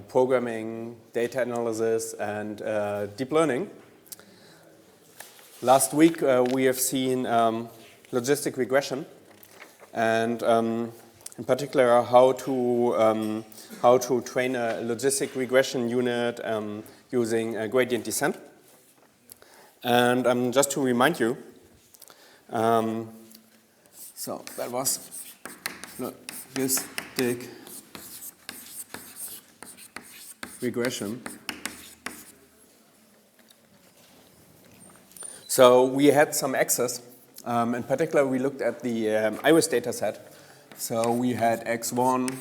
programming, data analysis, and deep learning. Last week we have seen logistic regression, and in particular how to train a logistic regression unit using gradient descent. And just to remind you, so that was logistic regression. So we had some axes. In particular, we looked at the iris data set. So we had x1,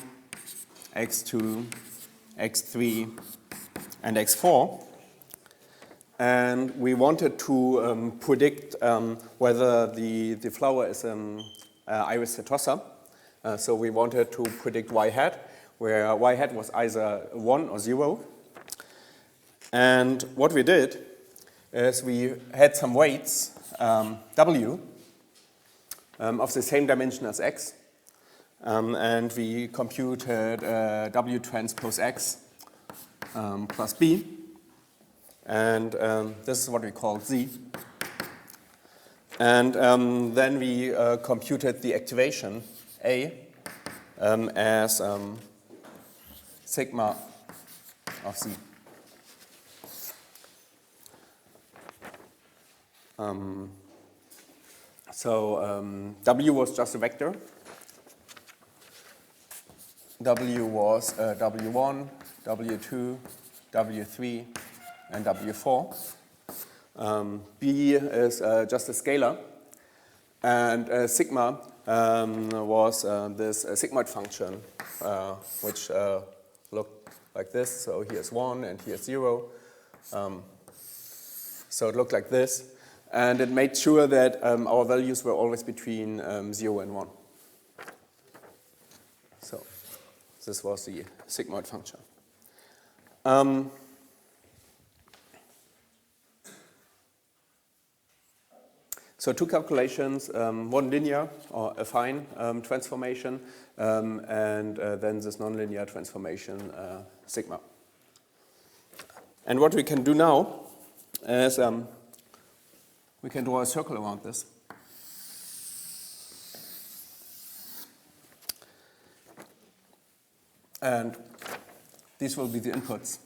x2, x3, and x4. And we wanted to predict whether the flower is iris setosa. So we wanted to predict y hat, where y hat was either 1 or 0. And what we did is we had some weights, w, of the same dimension as x. And we computed w transpose x plus b. And this is what we call z. And then we computed the activation A as sigma of z. W was just a vector. W was W1, W2, W3, and W4. B is just a scalar. And sigma was this sigmoid function, which looked like this. So here's 1 and here's 0. So it looked like this. And it made sure that our values were always between 0 and 1. So this was the sigmoid function. So two calculations, one linear or affine transformation, and then this nonlinear transformation, sigma. And what we can do now is we can draw a circle around this. And these will be the inputs,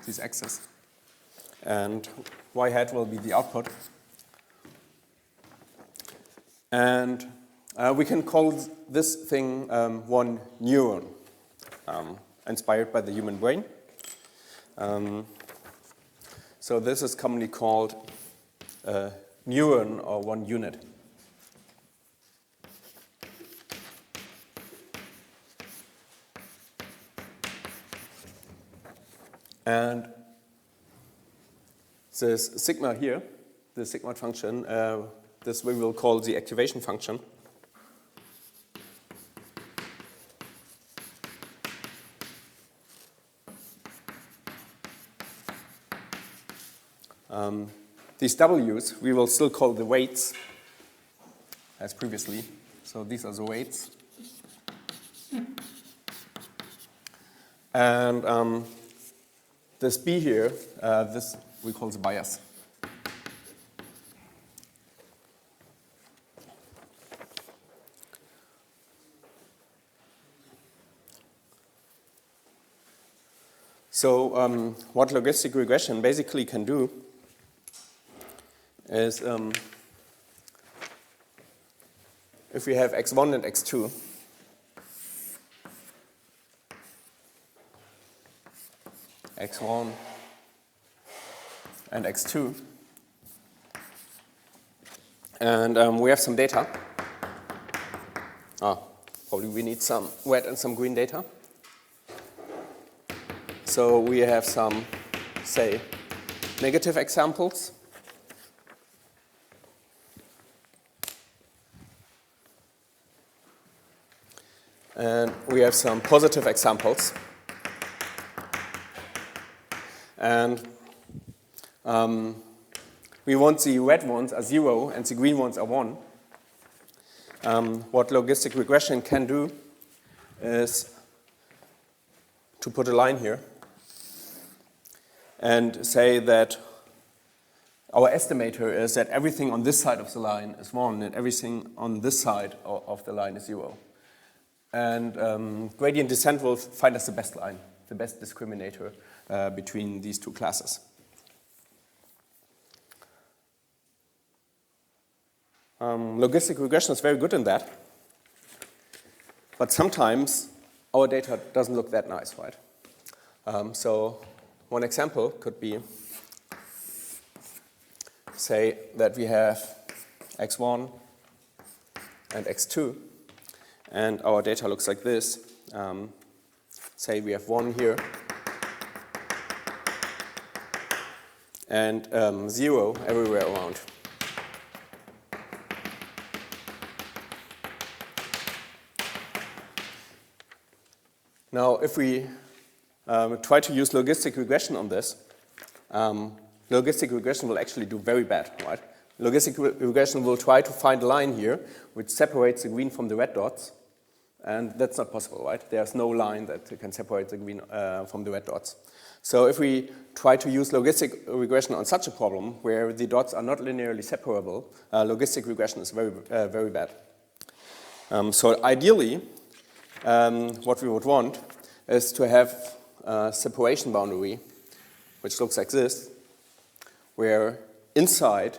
these x's. And y hat will be the output. And we can call this thing one neuron, inspired by the human brain. So this is commonly called a neuron or one unit. And this sigma here, the sigmoid function, this we will call the activation function. These W's we will still call the weights as previously. So these are the weights. And this B here, this we call the bias. So what logistic regression basically can do is if we have x1 and x2, x1 and x2, and we have some data. Probably we need some red and some green data. So we have some, say, negative examples. And we have some positive examples. And we want the red ones are 0 and the green ones are 1. What logistic regression can do is to put a line here and say that our estimator is that everything on this side of the line is 1 and everything on this side of the line is 0. And gradient descent will find us the best line, the best discriminator between these two classes. Logistic regression is very good in that, but sometimes our data doesn't look that nice, right? So one example could be, say that we have x1 and x2, and our data looks like this. Say we have 1 here, and 0 everywhere around. Now, if we try to use logistic regression on this, logistic regression will actually do very bad, right? Logistic regression will try to find a line here which separates the green from the red dots, and that's not possible, right? There's no line that can separate the green from the red dots. So if we try to use logistic regression on such a problem where the dots are not linearly separable, logistic regression is very, very bad. So ideally, what we would want is to have a separation boundary which looks like this, where inside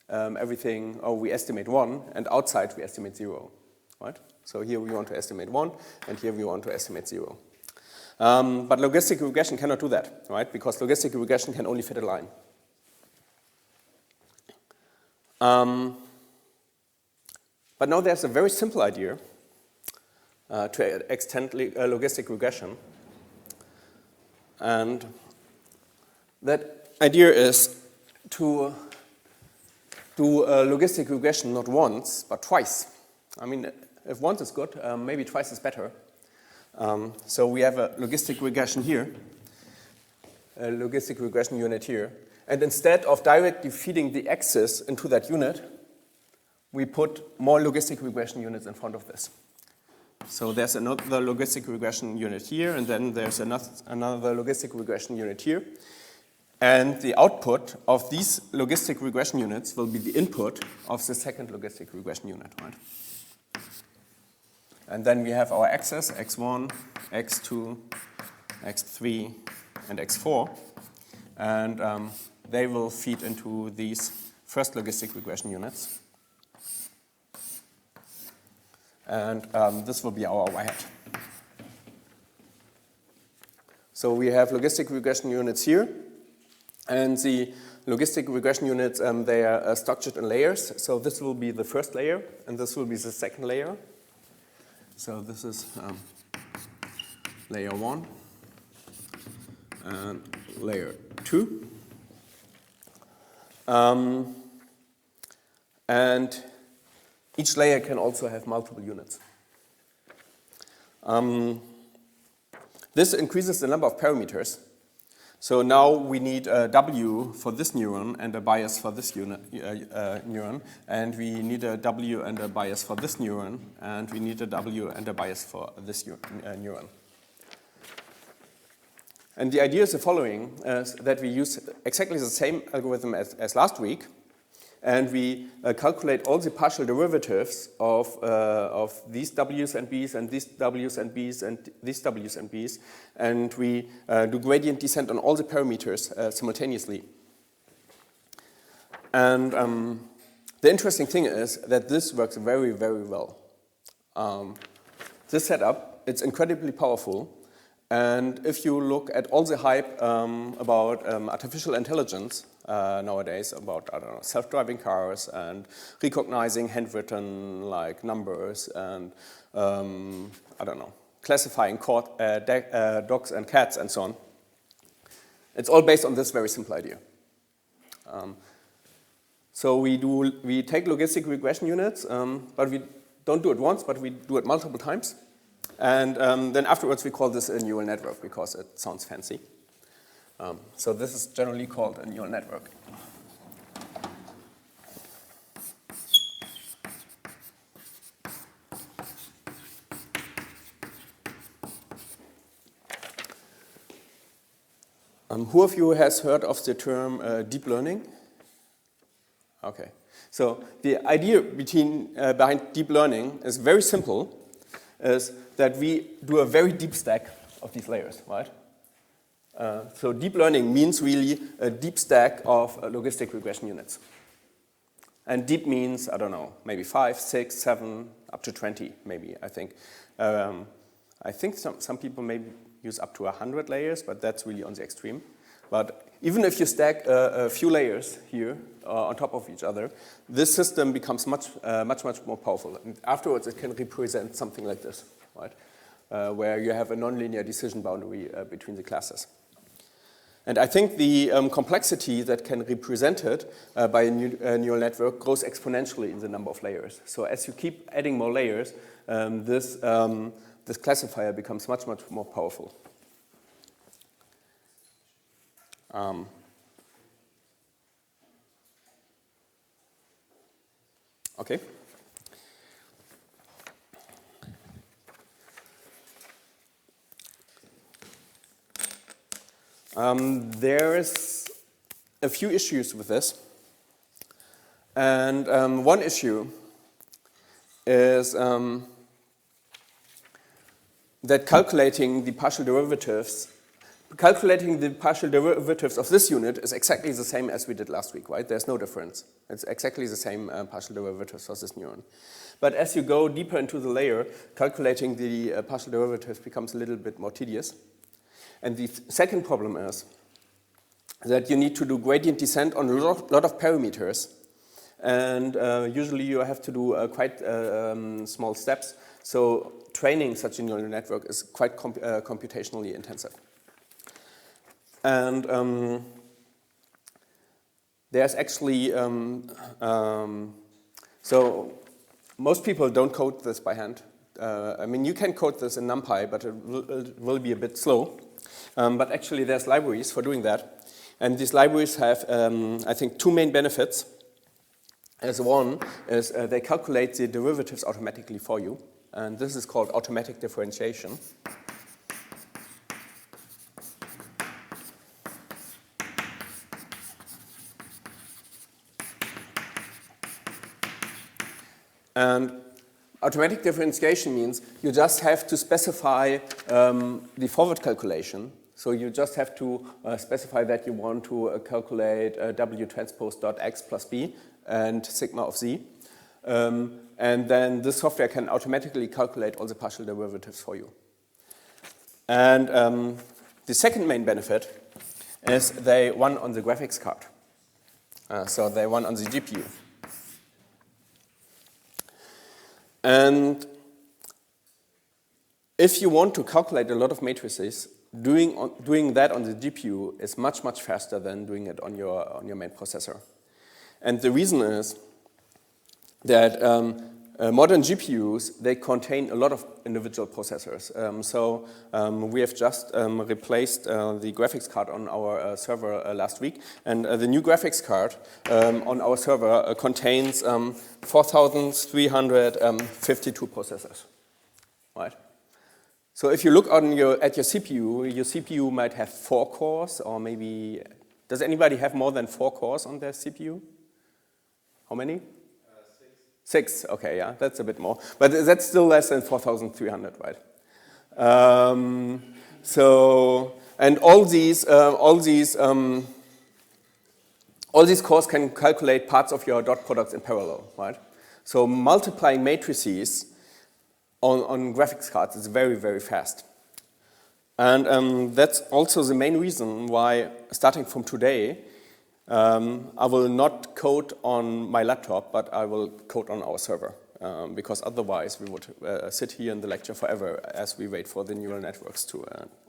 everything, we estimate 1, and outside we estimate 0, right? So here we want to estimate 1, and here we want to estimate 0. But logistic regression cannot do that, right? Because logistic regression can only fit a line. But now there's a very simple idea to extend logistic regression. And that idea is to do logistic regression not once, but twice. I mean, if once is good, maybe twice is better. So we have a logistic regression here, a logistic regression unit here. And instead of directly feeding the axis into that unit, we put more logistic regression units in front of this. So there's another logistic regression unit here, and then there's another logistic regression unit here. And the output of these logistic regression units will be the input of the second logistic regression unit, right? And then we have our axes, x1, x2, x3, and x4. And they will feed into these first logistic regression units. And this will be our y-hat. So we have logistic regression units here. And the logistic regression units, they are structured in layers. So this will be the first layer, and this will be the second layer. So this is layer 1 and layer 2. And each layer can also have multiple units. This increases the number of parameters. So now we need a W for this neuron and a bias for this neuron, and we need a W and a bias for this neuron, and we need a W and a bias for this neuron. And the idea is the following, is that we use exactly the same algorithm as last week, and we calculate all the partial derivatives of these W's and B's and these W's and B's and these W's and B's, and we do gradient descent on all the parameters simultaneously. And the interesting thing is that this works very, very well. This setup, it's incredibly powerful, and if you look at all the hype about artificial intelligence, nowadays about, I don't know, self-driving cars and recognizing handwritten like numbers and I don't know, classifying dogs and cats and so on. It's all based on this very simple idea. So we take logistic regression units, but we don't do it once, but we do it multiple times. And then afterwards we call this a neural network because it sounds fancy. So this is generally called a neural network. Who of you has heard of the term deep learning? Okay. So the idea behind deep learning is very simple, is that we do a very deep stack of these layers, right? So deep learning means really a deep stack of logistic regression units. And deep means, I don't know, maybe 5, 6, 7, up to 20, maybe, I think. I think some people maybe use up to 100 layers, but that's really on the extreme. But even if you stack a few layers here on top of each other, this system becomes much more powerful. And afterwards, it can represent something like this, right? Where you have a nonlinear decision boundary between the classes. And I think the complexity that can be represented by a neural network grows exponentially in the number of layers. So as you keep adding more layers, this classifier becomes much more powerful. Okay. There is a few issues with this. And one issue is that calculating the partial derivatives of this unit is exactly the same as we did last week, right? There's no difference. It's exactly the same partial derivatives of this neuron. But as you go deeper into the layer, calculating the partial derivatives becomes a little bit more tedious. And the second problem is that you need to do gradient descent on a lot of parameters. And usually you have to do quite small steps. So training such a neural network is quite computationally intensive. And there's actually, so most people don't code this by hand. I mean, you can code this in NumPy, but it will be a bit slow. But actually, there's libraries for doing that. And these libraries have, I think, two main benefits. As one is they calculate the derivatives automatically for you. And this is called automatic differentiation. And automatic differentiation means you just have to specify the forward calculation. So you just have to specify that you want to calculate W transpose dot X plus B and sigma of Z. And then this software can automatically calculate all the partial derivatives for you. And the second main benefit is they run on the graphics card. So they run on the GPU. And if you want to calculate a lot of matrices, doing that on the GPU is much faster than doing it on your main processor. And the reason is that modern GPUs, they contain a lot of individual processors. We have just replaced the graphics card on our server last week. And the new graphics card on our server contains 4,352 processors, right? So if you look at your CPU might have 4 cores, or maybe, does anybody have more than 4 cores on their CPU? How many? 6, okay, yeah, that's a bit more. But that's still less than 4,300, right? And all these cores can calculate parts of your dot products in parallel, right? So multiplying matrices on graphics cards is very fast. And that's also the main reason why, starting from today, I will not code on my laptop, but I will code on our server, because otherwise we would sit here in the lecture forever as we wait for the neural networks to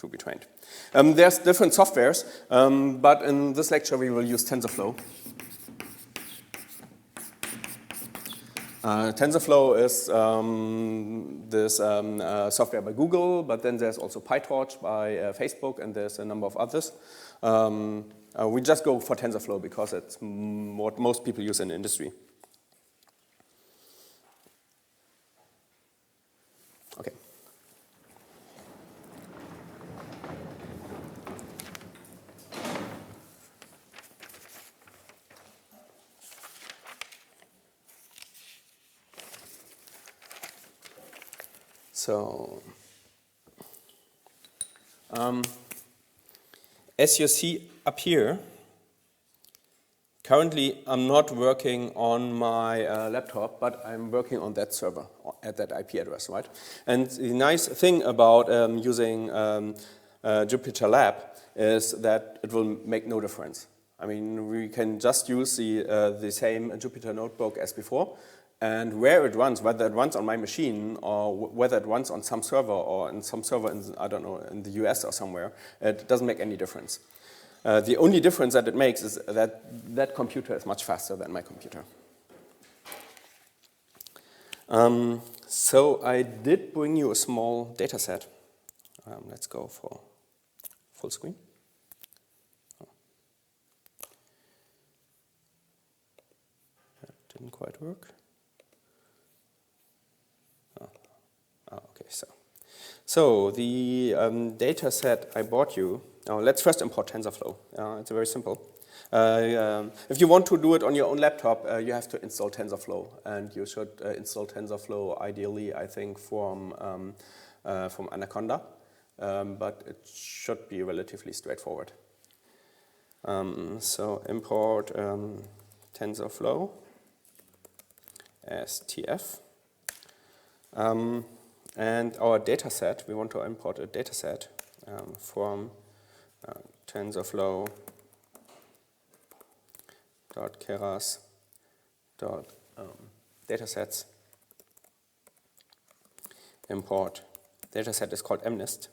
be trained. There's different softwares, but in this lecture we will use TensorFlow. TensorFlow is this software by Google, but then there's also PyTorch by Facebook, and there's a number of others. We just go for TensorFlow because it's what most people use in the industry. Okay. So, as you see up here, currently I'm not working on my laptop, but I'm working on that server at that IP address, right? And the nice thing about using Jupyter Lab is that it will make no difference. I mean, we can just use the same Jupyter Notebook as before, and where it runs, whether it runs on my machine or whether it runs on some server or in some server in, I don't know, in the US or somewhere, it doesn't make any difference. The only difference that it makes is that that computer is much faster than my computer. So I did bring you a small data set. Let's go for full screen. That didn't quite work. Okay, so the data set I brought you. Now let's first import TensorFlow. It's very simple. If you want to do it on your own laptop, you have to install TensorFlow, and you should install TensorFlow ideally, I think, from Anaconda, but it should be relatively straightforward. So import TensorFlow as TF. And our data set, we want to import a data set from TensorFlow.keras.datasets. Import dataset is called MNIST.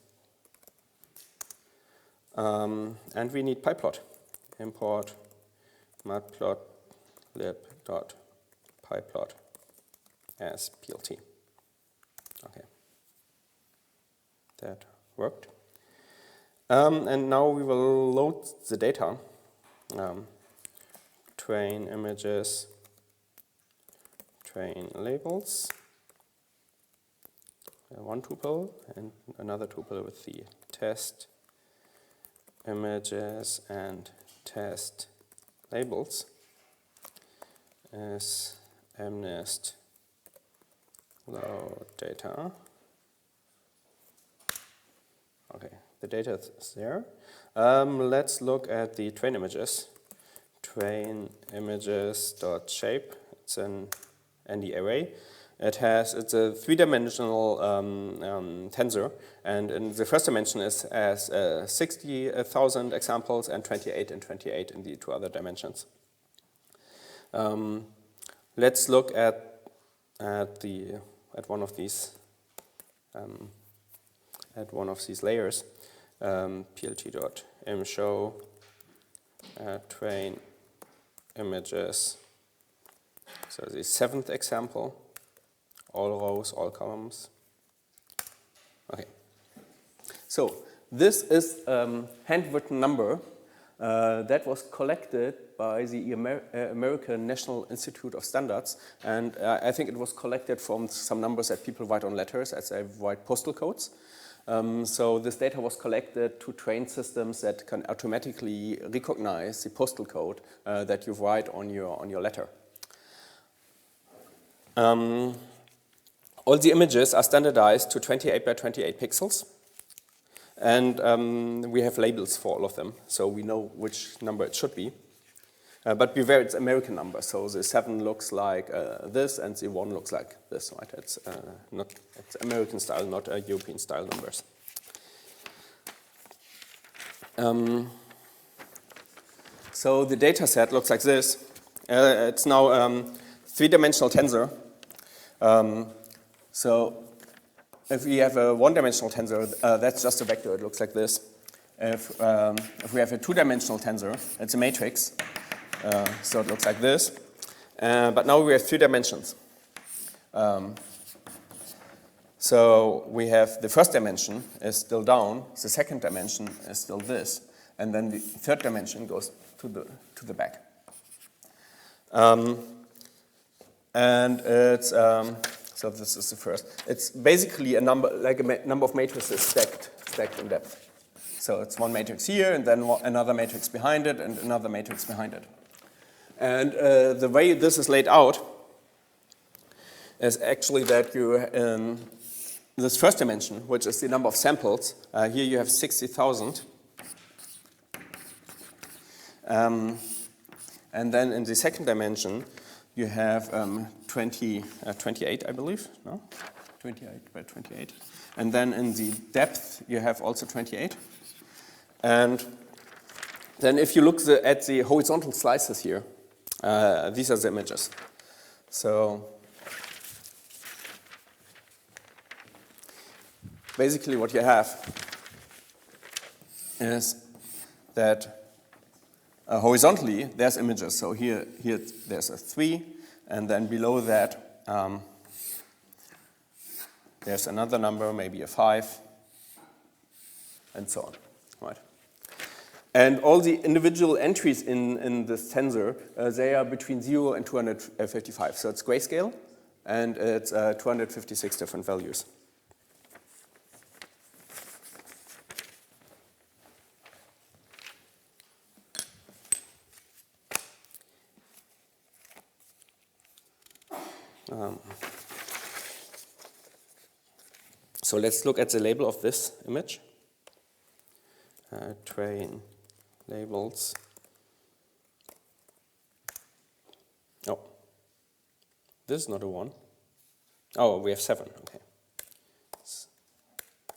And we need pyplot. Import matplotlib.pyplot as PLT. Okay, that worked. And now we will load the data. Train images, train labels. One tuple and another tuple with the test images and test labels as MNIST load data. Okay, the data is there. Let's look at the train images. Train images.shape. It's an ND array. It's a three-dimensional tensor, and in the first dimension it has 60,000 examples and 28 and 28 in the two other dimensions. Let's look at one of these layers. plt.imshow train images. So the seventh example. All rows, all columns. Okay. So this is a handwritten number that was collected by the American National Institute of Standards, and I think it was collected from some numbers that people write on letters as they write postal codes. So this data was collected to train systems that can automatically recognize the postal code that you write on your letter. All the images are standardized to 28 by 28 pixels, and we have labels for all of them, so we know which number it should be. But beware, it's American number, so the 7 looks like this, and the 1 looks like this, right? It's American style, not European style numbers. So the data set looks like this. It's now three-dimensional tensor. So if we have a one-dimensional tensor, that's just a vector. It looks like this. If we have a two-dimensional tensor, it's a matrix. So it looks like this. But now we have 3 dimensions. So we have the first dimension is still down. The second dimension is still this. And then the third dimension goes to the back. And it's... so this is the first. It's basically a number, like a number of matrices stacked in depth. So it's one matrix here, and then another matrix behind it, and another matrix behind it. And the way this is laid out is actually that you this first dimension, which is the number of samples, here you have 60,000. And then in the second dimension, you have 28, I believe, no? 28 by 28. And then in the depth, you have also 28. And then if you look at the horizontal slices here, these are the images. So basically what you have is that horizontally there's images. So here there's a 3, and then below that there's another number, maybe a 5, and so on. Right. And all the individual entries in this tensor, they are between 0 and 255. So it's grayscale, and it's 256 different values. So let's look at the label of this image. Train labels. Oh, this is not a 1. Oh, we have 7, okay.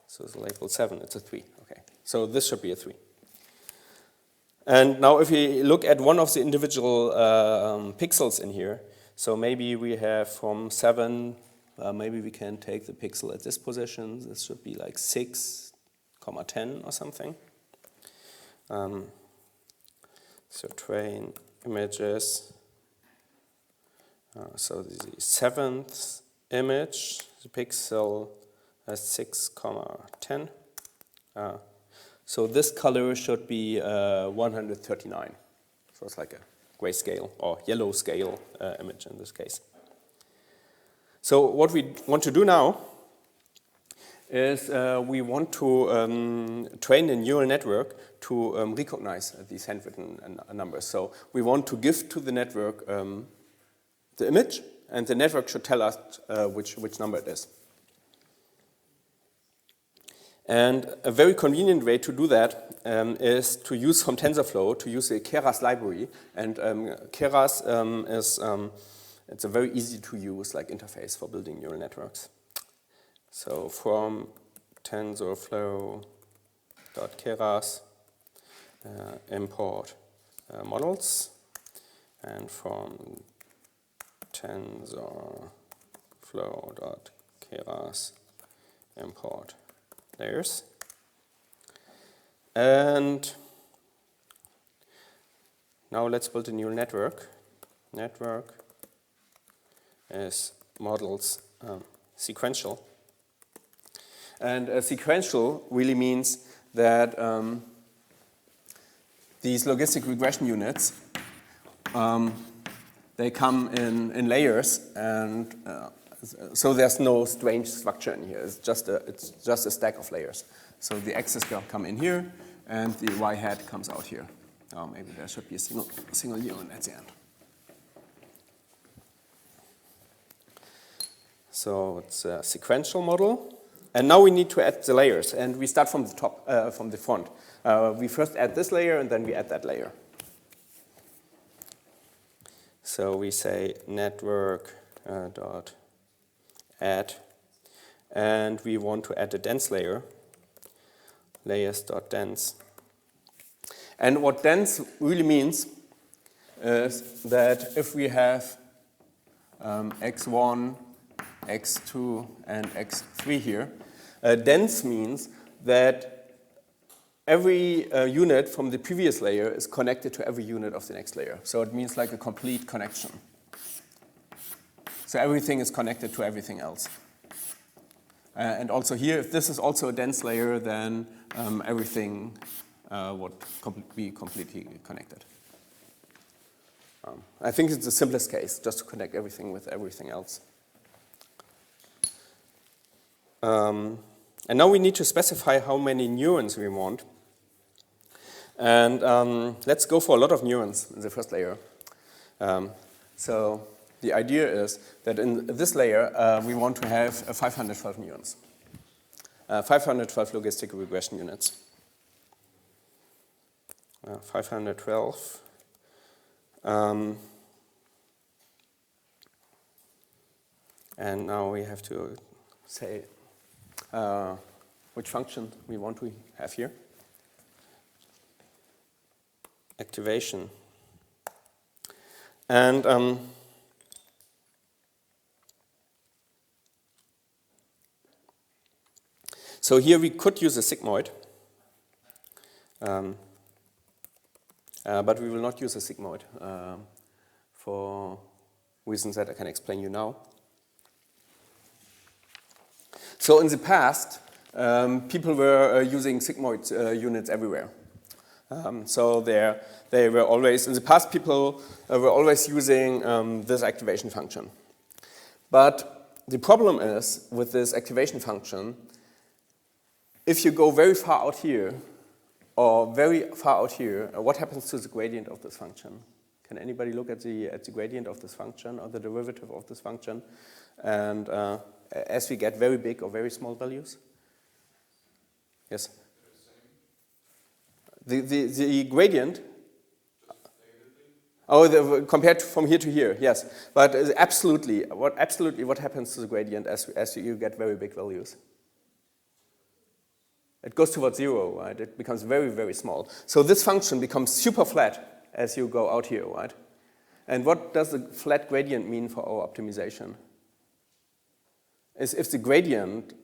So the label 7, it's a 3, okay. So this should be a 3. And now if we look at one of the individual pixels in here, so maybe we have from 7, maybe we can take the pixel at this position. This should be like 6, 10 or something. So train images. So the 7th image, the pixel has 6, 10. So this color should be 139. So it's like a grayscale or yellow scale image in this case. So what we want to do now is we want to train a neural network to recognize these handwritten numbers. So we want to give to the network the image, and the network should tell us which number it is. And a very convenient way to do that is to use from TensorFlow, to use the Keras library. And Keras is it's a very easy to use like interface for building neural networks. So from TensorFlow.keras import models, and from TensorFlow.keras import layers. And now let's build a neural network. Network is models sequential. And sequential really means that these logistic regression units, they come in layers, and so there's no strange structure in here. It's just a stack of layers. So the x's come in here, and the y hat comes out here. Oh, maybe there should be a single neuron at the end. So it's a sequential model. And now we need to add the layers, and we start from the top, from the front. We first add this layer, and then we add that layer. So we say network dot add, and we want to add a dense layer, layers.dense. And what dense really means is that if we have x1, x2, and x3 here, dense means that every unit from the previous layer is connected to every unit of the next layer. So it means like a complete connection. So everything is connected to everything else. And also here, if this is also a dense layer, then everything would be completely connected. I think it's the simplest case, just to connect everything with everything else. And now we need to specify how many neurons we want. And let's go for a lot of neurons in the first layer. So the idea is that in this layer, we want to have 512 neurons. 512 logistic regression units. 512. And now we have to say which function we want to have here. Activation. And so here we could use a sigmoid, but we will not use a sigmoid for reasons that I can explain you now. So in the past, people were using sigmoid units everywhere. So they were always, in the past people were always using this activation function. But the problem is with this activation function, if you go very far out here, or very far out here, what happens to the gradient of this function? Can anybody look at the gradient of this function, or the derivative of this function? And as we get very big or very small values? Yes? The gradient? Oh, compared to from here to here, yes. But absolutely what happens to the gradient as you get very big values? It goes towards 0, right? It becomes very, very small. So this function becomes super flat as you go out here, right? And what does the flat gradient mean for our optimization? Is if the gradient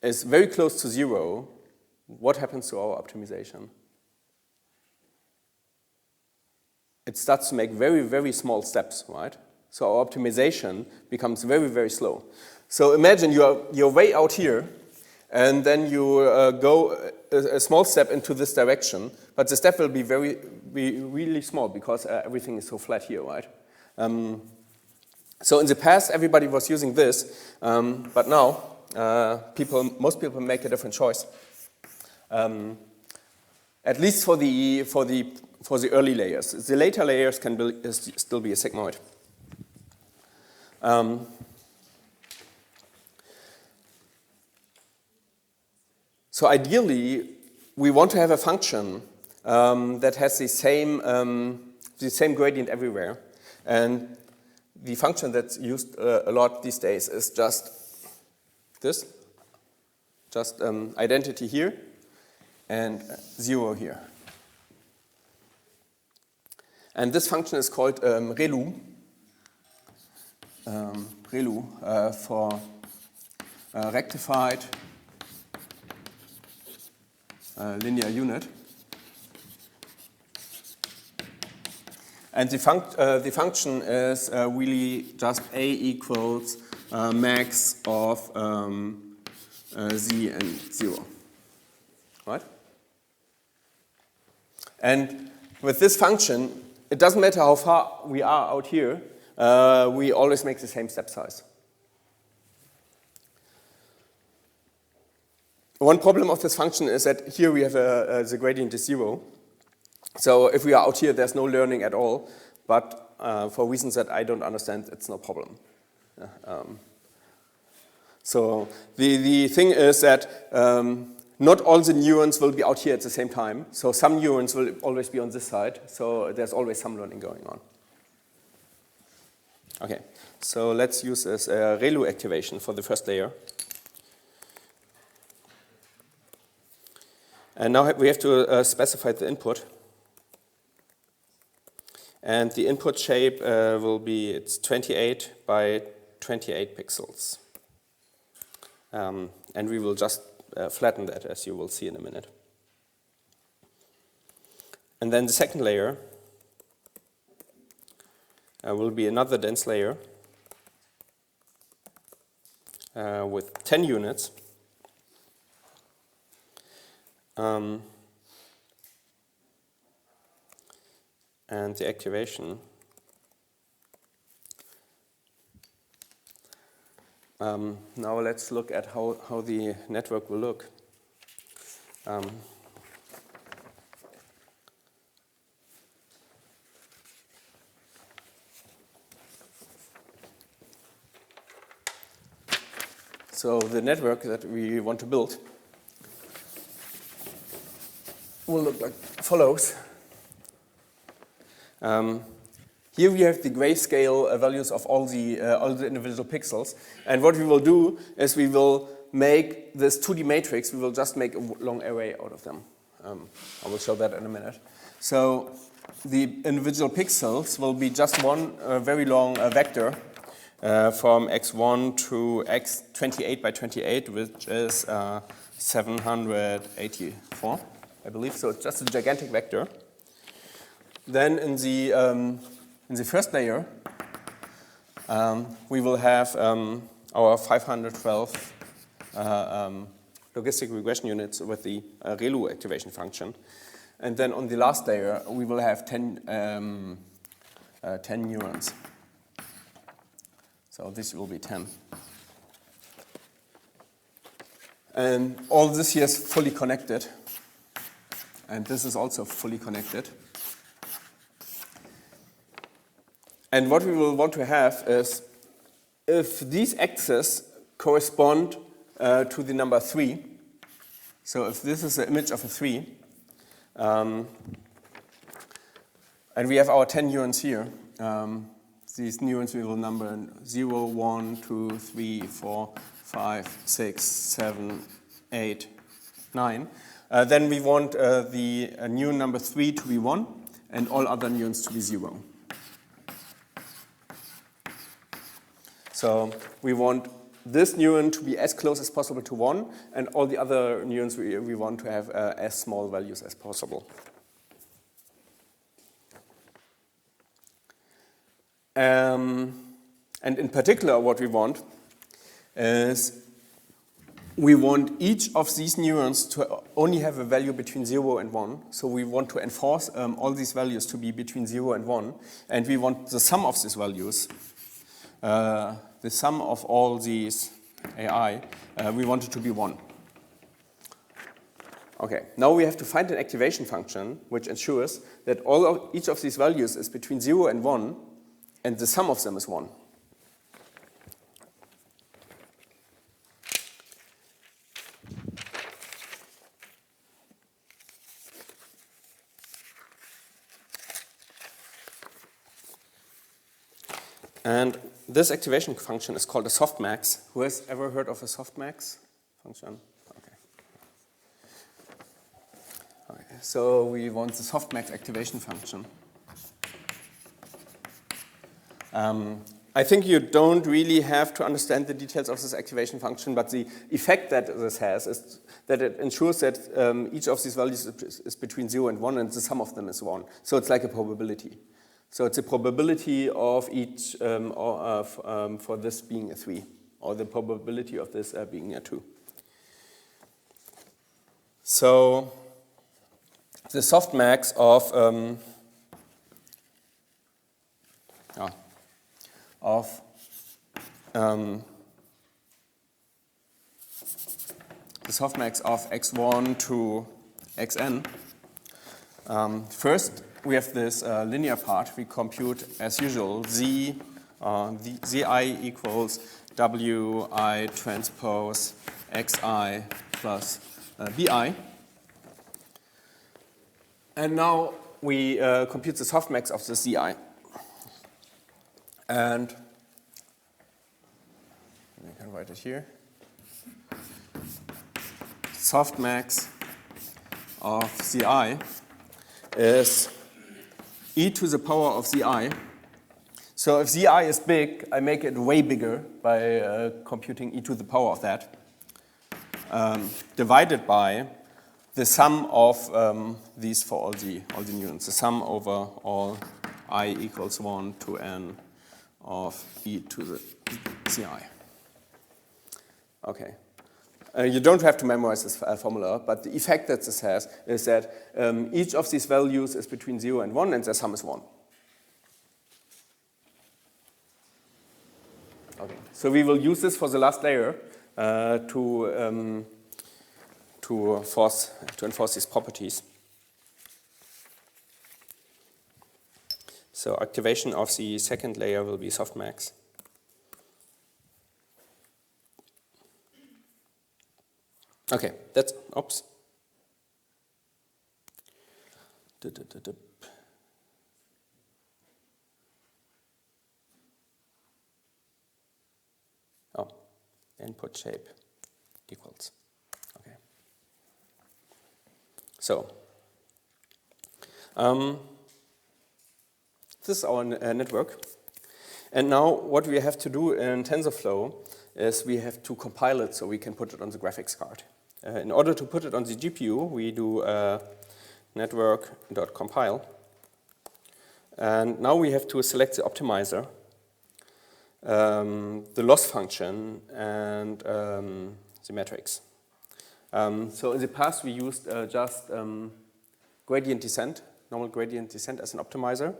is very close to 0, what happens to our optimization? It starts to make very, very small steps, right? So our optimization becomes very, very slow. So imagine you're way out here, and then you go a small step into this direction, but the step will be really small because everything is so flat here, right? So in the past, everybody was using this, but now most people make a different choice. At least for the early layers. The later layers can still be a sigmoid. So ideally, we want to have a function that has the same gradient everywhere. And the function that's used a lot these days is just this, just identity here and 0 here. And this function is called ReLU, for rectified linear unit. And the function is really just A equals max of Z and 0, right? And with this function, it doesn't matter how far we are out here, we always make the same step size. One problem of this function is that here we have the gradient is 0. So if we are out here, there's no learning at all. But for reasons that I don't understand, it's no problem. So the thing is that not all the neurons will be out here at the same time. So some neurons will always be on this side. So there's always some learning going on. Okay, so let's use this ReLU activation for the first layer. And now we have to specify the input. And the input shape will be, it's 28 by 28 pixels. And we will just flatten that, as you will see in a minute. And then the second layer will be another dense layer with 10 units. And the activation now let's look at how the network will look. So the network that we want to build will look like follows. Here we have the grayscale values of all the individual pixels. And what we will do is we will make this 2D matrix, we will just make a long array out of them. I will show that in a minute. So the individual pixels will be just one very long vector from x1 to x28 by 28, which is 784, I believe. So it's just a gigantic vector. Then in the first layer, we will have our 512 logistic regression units with the ReLU activation function. And then on the last layer, we will have 10 neurons. So this will be 10. And all this here is fully connected. And this is also fully connected. And what we will want to have is, if these axes correspond to the number 3, so if this is the image of a 3, and we have our 10 neurons here, these neurons we will number 0, 1, 2, 3, 4, 5, 6, 7, 8, 9. Then we want the neuron number 3 to be 1 and all other neurons to be 0. So we want this neuron to be as close as possible to 1, and all the other neurons we want to have as small values as possible. And in particular, what we want is we want each of these neurons to only have a value between 0 and 1. So we want to enforce all these values to be between 0 and 1. And we want the sum of these values, the sum of all these AI, we want it to be 1. Okay, now we have to find an activation function which ensures that each of these values is between 0 and 1, and the sum of them is 1. And this activation function is called a softmax. Who has ever heard of a softmax function? Okay, so we want the softmax activation function. I think you don't really have to understand the details of this activation function, but the effect that this has is that it ensures that each of these values is between 0 and 1, and the sum of them is 1. So it's like a probability. So it's a probability of each, for this being a 3, or the probability of this being a 2. So the softmax of the softmax of x1 to xn. First, we have this linear part. We compute, as usual, zi equals wi transpose xi plus bi. And now we compute the softmax of the zi. And we can write it here. Softmax of Ci is e to the power of Ci. So if Ci is big, I make it way bigger by computing e to the power of that, divided by the sum of these for all the neurons. The sum over all I equals 1 to n of e to the Ci. Okay. You don't have to memorize this formula, but the effect that this has is that each of these values is between 0 and 1, and their sum is 1. Okay. So we will use this for the last layer to enforce these properties. So activation of the second layer will be softmax. Okay, that's, oops. Oh, input shape equals. Okay. So, this is our network. And now what we have to do in TensorFlow is we have to compile it so we can put it on the graphics card. In order to put it on the GPU, we do network.compile. And now we have to select the optimizer, the loss function, and the matrix. So in the past we used just gradient descent, normal gradient descent as an optimizer.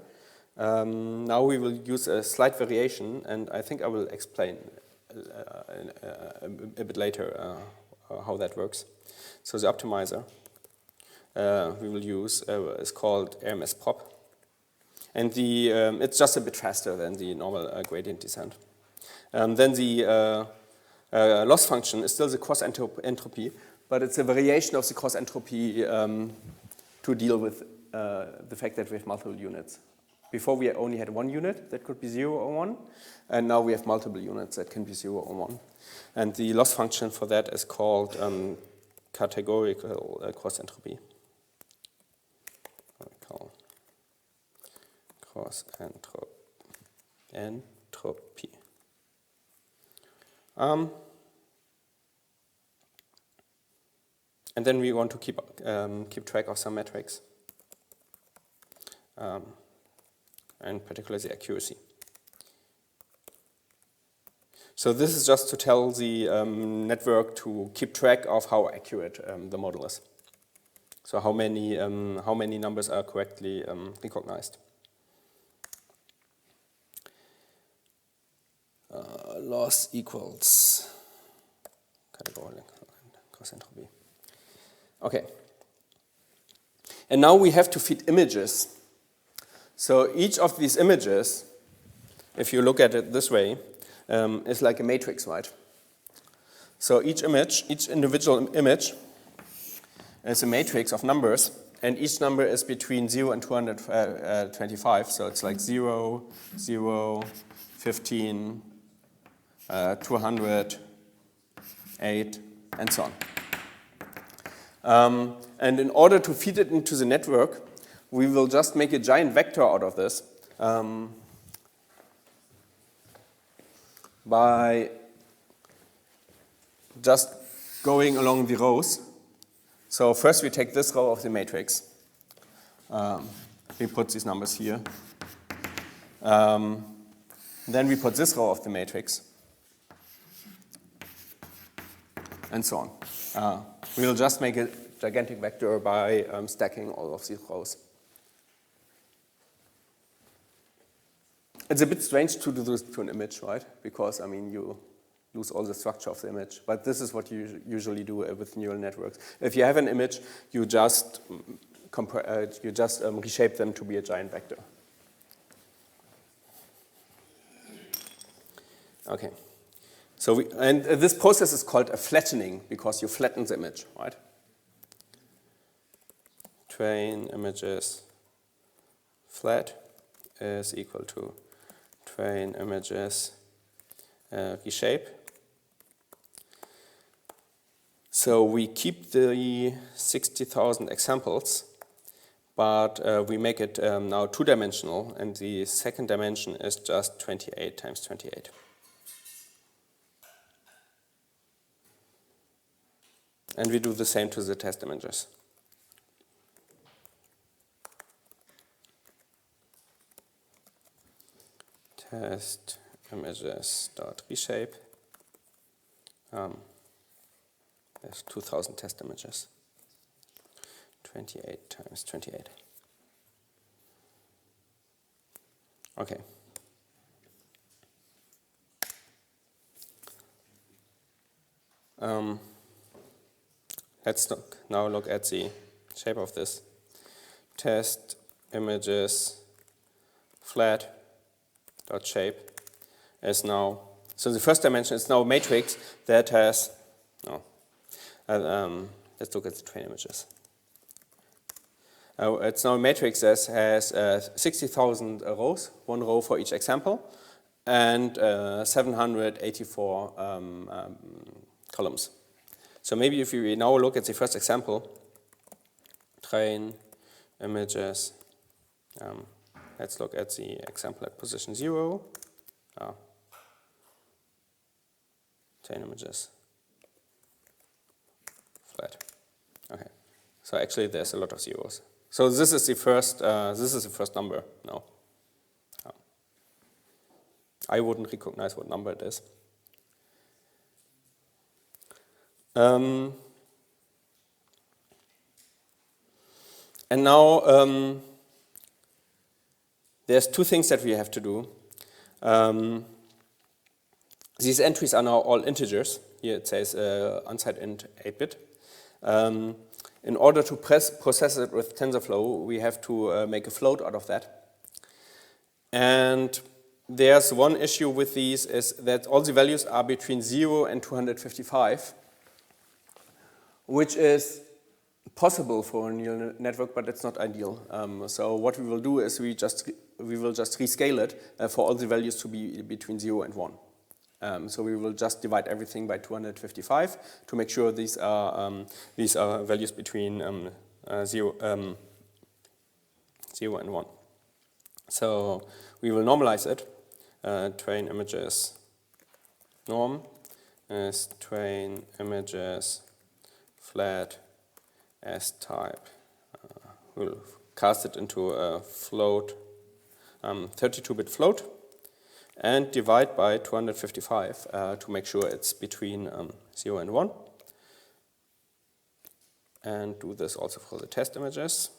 Now we will use a slight variation, and I think I will explain a bit later how that works. So the optimizer we will use is called RMS pop, and it's just a bit faster than the normal gradient descent. Then the loss function is still the cross entropy, but it's a variation of the cross entropy to deal with the fact that we have multiple units. Before we only had one unit that could be 0 or 1, and now we have multiple units that can be 0 or 1. And the loss function for that is called categorical cross entropy. Cross entropy. And then we want to keep track of some metrics. And particularly the accuracy. So this is just to tell the network to keep track of how accurate the model is. So how many numbers are correctly recognized. Loss equals categorical cross entropy. Okay. And now we have to feed images. So each of these images, if you look at it this way, is like a matrix, right? So each individual image is a matrix of numbers, and each number is between 0 and 225. So it's like 0, 0, 15, 200, 8, and so on. And in order to feed it into the network, we will just make a giant vector out of this by just going along the rows. So first we take this row of the matrix. We put these numbers here. Then we put this row of the matrix. And so on. We will just make a gigantic vector by stacking all of these rows. It's a bit strange to do this to an image, right? Because, I mean, you lose all the structure of the image. But this is what you usually do with neural networks. If you have an image, you just reshape them to be a giant vector. Okay. So this process is called a flattening because you flatten the image, right? Train images flat is equal to train images reshape. So we keep the 60,000 examples, but we make it now two-dimensional, and the second dimension is just 28 times 28. And we do the same to the test images. Test images dot reshape. There's 2,000 test images. 28 times 28. Okay. Let's now look at the shape of this. Test images flat dot shape is now, so the first dimension is now a matrix that has Let's look at the train images. It's now a matrix that has 60,000 rows, one row for each example, and 784 columns. So maybe if we now look at the first example, train images, let's look at the example at position 0. Train images, flat. Okay, so actually there's a lot of zeros. So this is the first number now. I wouldn't recognize what number it is. And now there's two things that we have to do. These entries are now all integers. Here it says unsigned int 8-bit. In order to process it with TensorFlow, we have to make a float out of that. And there's one issue with these is that all the values are between 0 and 255, which is possible for a neural network, but it's not ideal. So what we will do is we will just rescale it for all the values to be between 0 and 1. So we will just divide everything by 255 to make sure these are values between 0 and 1. So we will normalize it. Train images norm is train images flat as type. We'll cast it into a float, 32-bit float, and divide by 255 to make sure it's between 0 and 1. And do this also for the test images.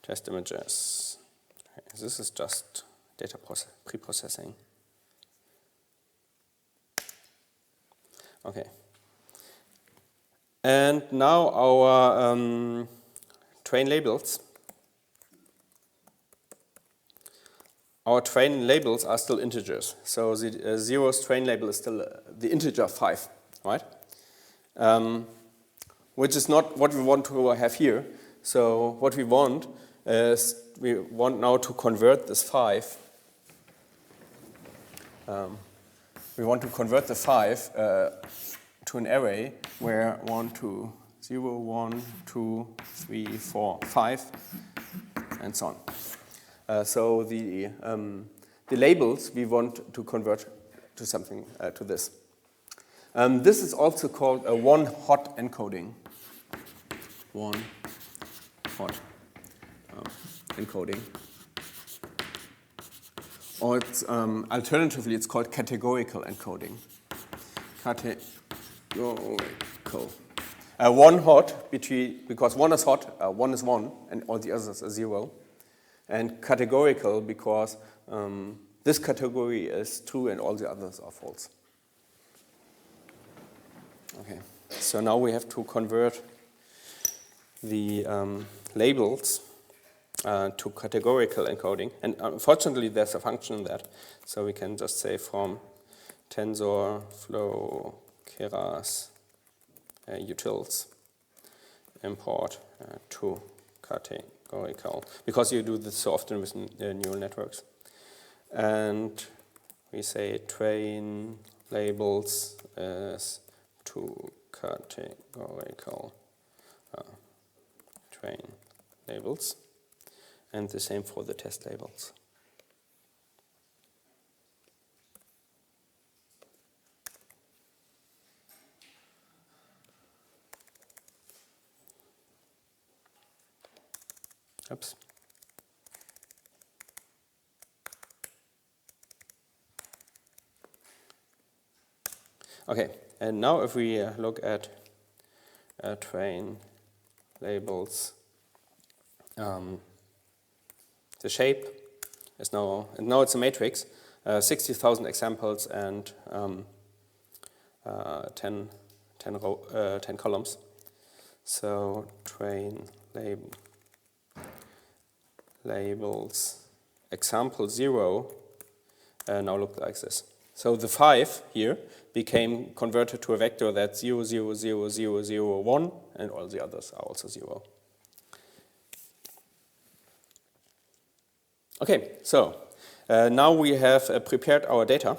Test images. This is just data pre-processing. Okay. And now our train labels. Our train labels are still integers. So the zero's train label is still the integer 5, right? Which is not what we want to have here. So what we want is we want now to convert this 5. We want to convert the 5 to an array where 1, 2, 0, 1, 2, 3, 4, 5, and so on. So the labels we want to convert to something, to this. This is also called a one-hot encoding. One-hot encoding. Or it's, alternatively, it's called categorical encoding. Categorical. One hot, because one is hot, one is 1, and all the others are 0. And categorical because this category is true and all the others are false. Okay, so now we have to convert the labels to categorical encoding. And unfortunately, there's a function in that. So we can just say from TensorFlow Keras utils import to categorical, because you do this so often with neural networks. And we say train labels as to categorical train labels, and the same for the test labels. Oops. Okay, and now if we look at train labels, the shape is now it's a matrix, 60,000 examples and 10 columns. So train labels example 0 now look like this. So the 5 here became converted to a vector that's 0, 0, 0, 0, 0, 1, and all the others are also 0. Okay, so now we have prepared our data.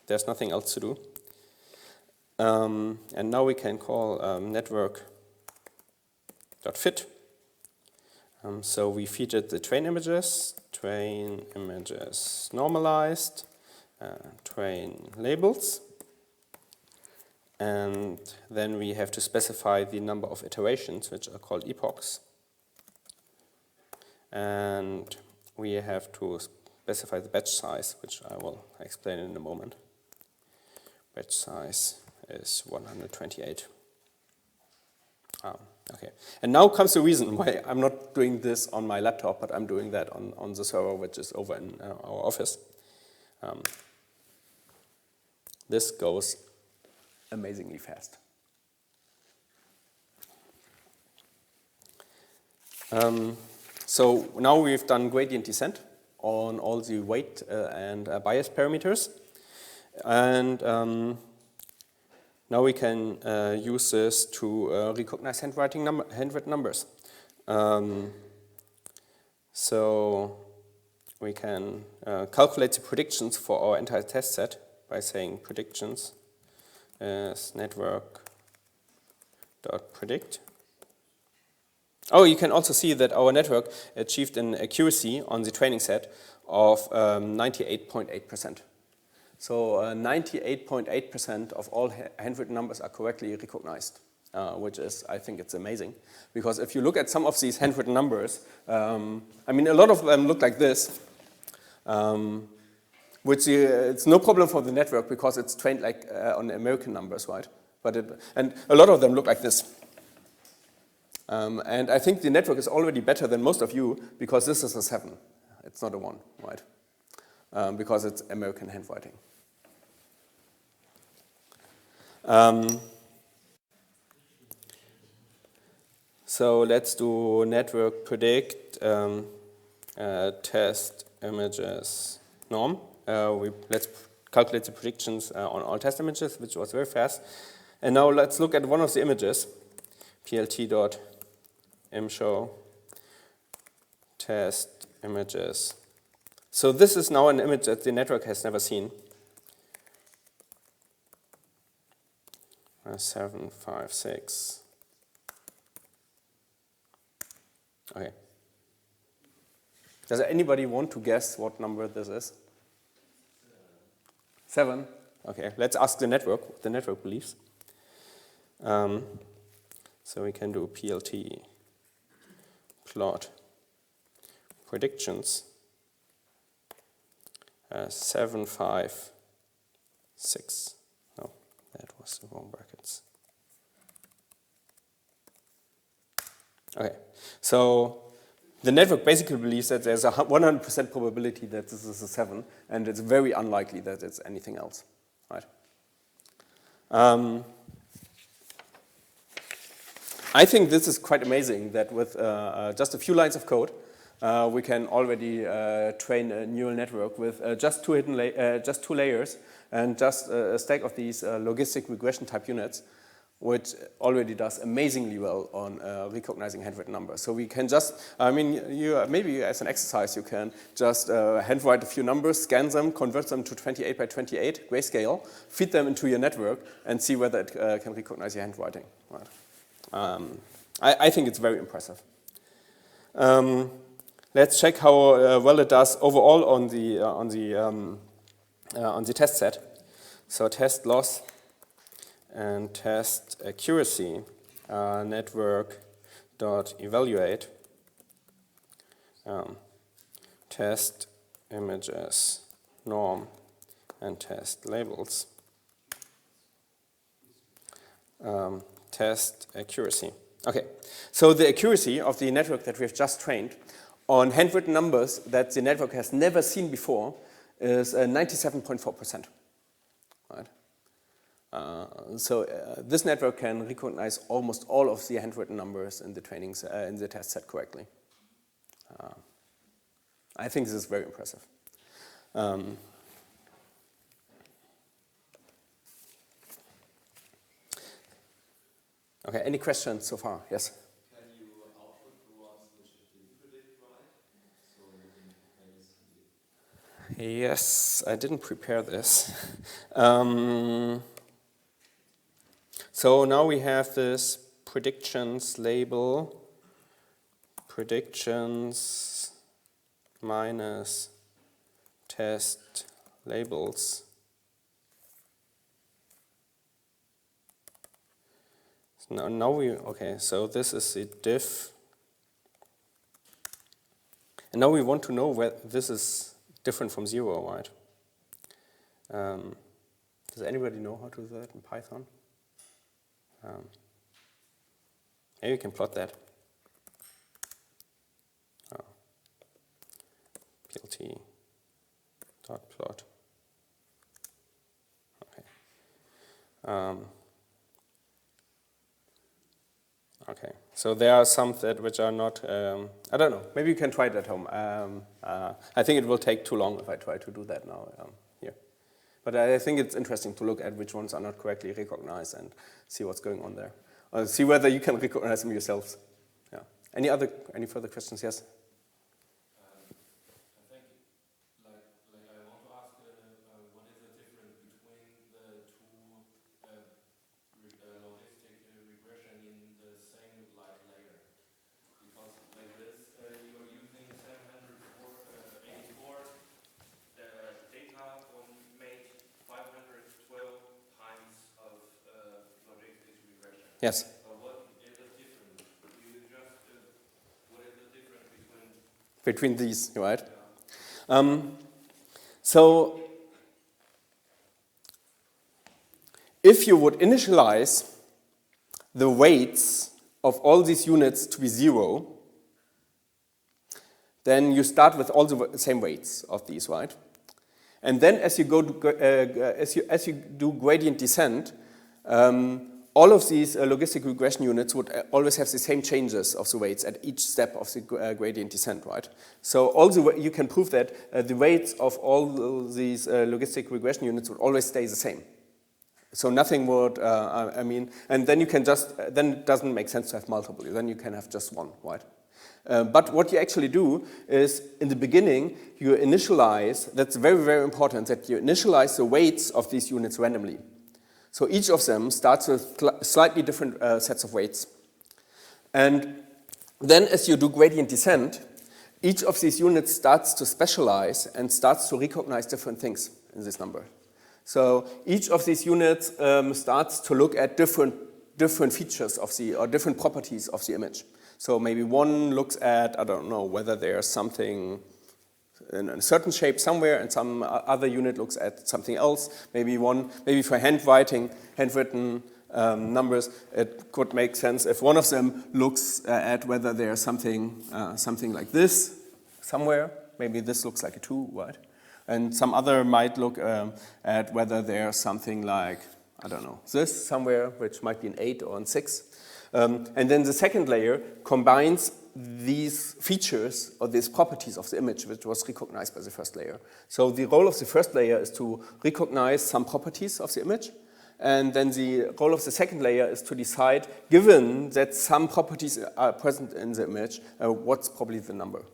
There's nothing else to do. And now we can call network.fit. So we featured the train images normalized, train labels, and then we have to specify the number of iterations, which are called epochs. And we have to specify the batch size, which I will explain in a moment. Batch size is 128. Okay. And now comes the reason why I'm not doing this on my laptop, but I'm doing that on the server, which is over in our office. This goes amazingly fast. So now we've done gradient descent on all the weight and bias parameters. And now we can use this to recognize handwritten numbers. So we can calculate the predictions for our entire test set by saying predictions as network.predict. Oh, you can also see that our network achieved an accuracy on the training set of 98.8%. So 98.8% of all handwritten numbers are correctly recognized, which is, I think it's amazing. Because if you look at some of these handwritten numbers, I mean, a lot of them look like this, which it's no problem for the network because it's trained like on American numbers, right? And a lot of them look like this. And I think the network is already better than most of you because this is a 7. It's not a 1, right? Because it's American handwriting. So let's do network predict test images norm. Let's calculate the predictions on all test images, which was very fast. And now let's look at one of the images, plt.imshow test images. So this is now an image that the network has never seen. 7, 5, 6. Okay. Does anybody want to guess what number this is? 7? Okay, let's ask the network what the network believes. So we can do plt plot predictions 7, 5, 6. No, that was the wrong brackets. Okay, so the network basically believes that there's a 100% probability that this is a 7, and it's very unlikely that it's anything else, right? I think this is quite amazing that with just a few lines of code, we can already train a neural network with just two layers and just a stack of these logistic regression type units, which already does amazingly well on recognizing handwritten numbers. So we can just, I mean, maybe as an exercise, you can just handwrite a few numbers, scan them, convert them to 28 by 28 grayscale, feed them into your network, and see whether it can recognize your handwriting. Right. I think it's very impressive. Let's check how well it does overall on the test set. So test loss and test accuracy, network.evaluate, test images norm, and test labels. Test accuracy. Okay, so the accuracy of the network that we've just trained on handwritten numbers that the network has never seen before is 97.4%. Right? So this network can recognize almost all of the handwritten numbers in the in the test set correctly. I think this is very impressive. Okay, any questions so far? Yes? Can you output the ones which it didn't predict right? So you can maybe see. Yes, I didn't prepare this. So now we have this predictions label, predictions minus test labels. Okay, so this is the diff. And now we want to know where this is different from 0, right? Does anybody know how to do that in Python? Maybe you can plot that. Oh. PLT dot plot. Okay. Okay. So there are some that which are not. I don't know. Maybe you can try it at home. I think it will take too long if I try to do that now here. But I think it's interesting to look at which ones are not correctly recognized and see what's going on there. Or see whether you can recognize them yourselves. Yeah. Any further questions? Yes? I think, like I want to ask, what is the difference between the two logistic regression in the same layer? Because like this, you are using 784 data made 512 times of logistic regression. Yes. What is the difference? You just, what is the difference Between these, right? So if you would initialize the weights of all these units to be 0, then you start with all the same weights of these, right? And then as you go to, as you do gradient descent, all of these logistic regression units would always have the same changes of the weights at each step of the gradient descent, right? So you can prove that the weights of all these logistic regression units would always stay the same. So nothing would, and then you can then it doesn't make sense to have multiple, then you can have just one, right? But what you actually do is, in the beginning, you initialize, that's very, very important, that you initialize the weights of these units randomly. So each of them starts with slightly different sets of weights. And then as you do gradient descent, each of these units starts to specialize and starts to recognize different things in this number. So each of these units starts to look at different features of or different properties of the image. So maybe one looks at, I don't know, whether there's something in a certain shape somewhere, and some other unit looks at something else. Maybe for handwritten numbers, it could make sense if one of them looks at whether there's something like this somewhere. Maybe this looks like a 2, right? And some other might look at whether there's something like, I don't know, this somewhere, which might be an 8 or a 6. And then the second layer combines these features or these properties of the image which was recognized by the first layer. So the role of the first layer is to recognize some properties of the image, and then the role of the second layer is to decide, given that some properties are present in the image, what's probably the number. What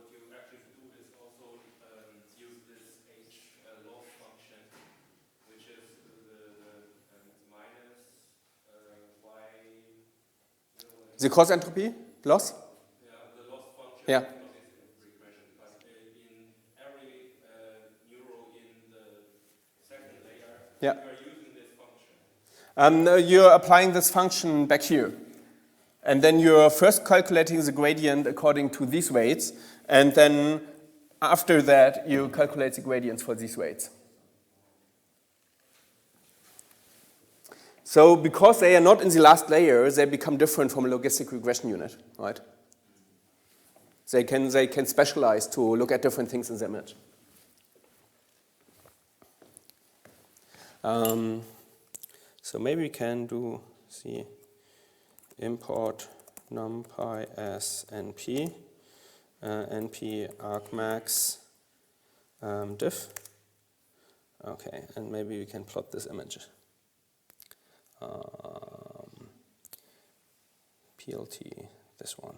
you actually do is also use this h-loss function, which is the minus The cos entropy loss? Yeah, the loss function. Yeah. Regression, because in every neural in the second layer, Yeah. you are using this function. You're applying this function back here. And then you're first calculating the gradient according to these weights, and then after that you calculate the gradients for these weights. So because they are not in the last layer, they become different from a logistic regression unit, right? They can specialize to look at different things in the image. So maybe we can do import numpy as np, np argmax diff. Okay, and maybe we can plot this image. PLT, this one.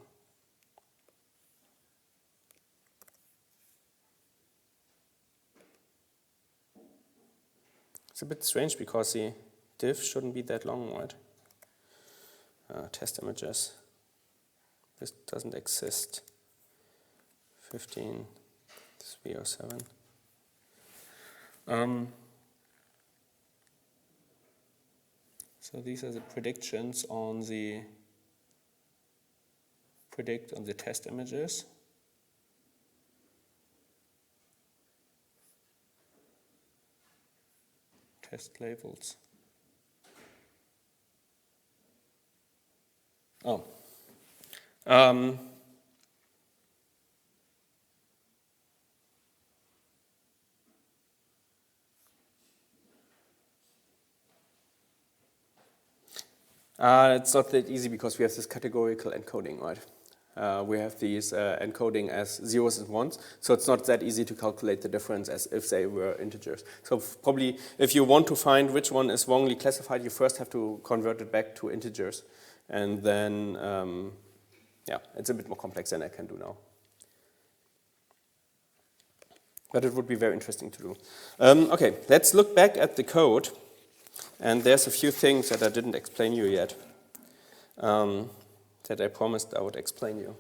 It's a bit strange because the div shouldn't be that long, right? Test images. This doesn't exist. 15, 307. So these are the predictions on the test images. Test labels. Oh. It's not that easy because we have this categorical encoding, right? We have these encoding as zeros and ones, so it's not that easy to calculate the difference as if they were integers. So probably if you want to find which one is wrongly classified, you first have to convert it back to integers. And then, yeah, it's a bit more complex than I can do now. But it would be very interesting to do. Okay, let's look back at the code. And there's a few things that I didn't explain you yet, that I promised I would explain you.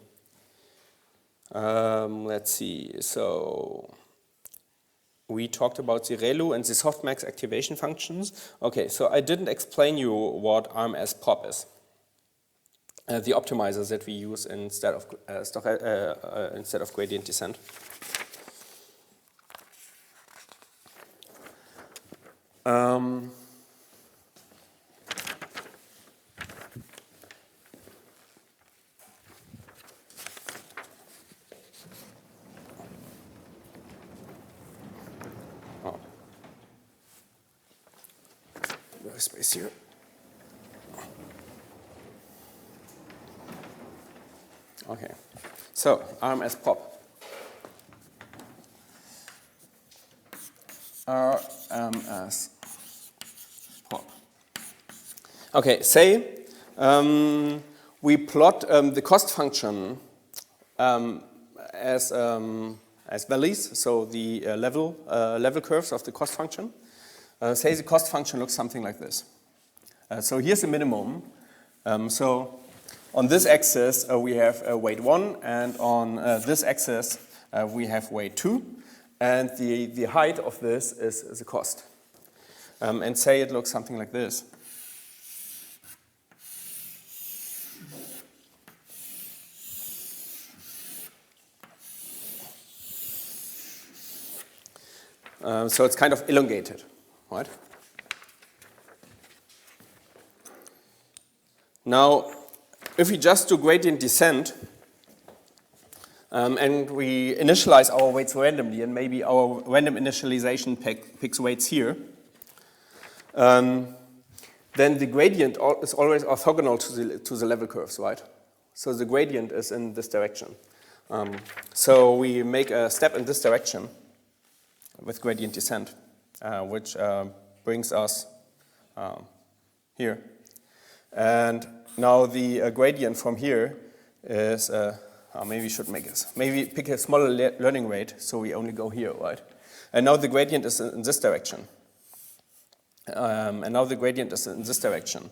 Let's see, so we talked about the ReLU and the softmax activation functions. Okay, so I didn't explain you what ARM-S-POP is. The optimizer that we use instead of gradient descent. Space here. Okay, so ARM-S-POP. ARM-S-POP. Okay, say we plot the cost function as valleys, so the level curves of the cost function. Say the cost function looks something like this. So here's the minimum. So on this axis we have weight 1, and on this axis we have weight 2, and the height of this is the cost. And say it looks something like this. So it's kind of elongated. Right. Now, if we just do gradient descent and we initialize our weights randomly, and maybe our random initialization picks weights here, then the gradient is always orthogonal to the level curves, right? So the gradient is in this direction. So we make a step in this direction with gradient descent. Which brings us here. And now the gradient from here is, maybe we should make this. Maybe pick a smaller learning rate, so we only go here, right? And now the gradient is in this direction. And now the gradient is in this direction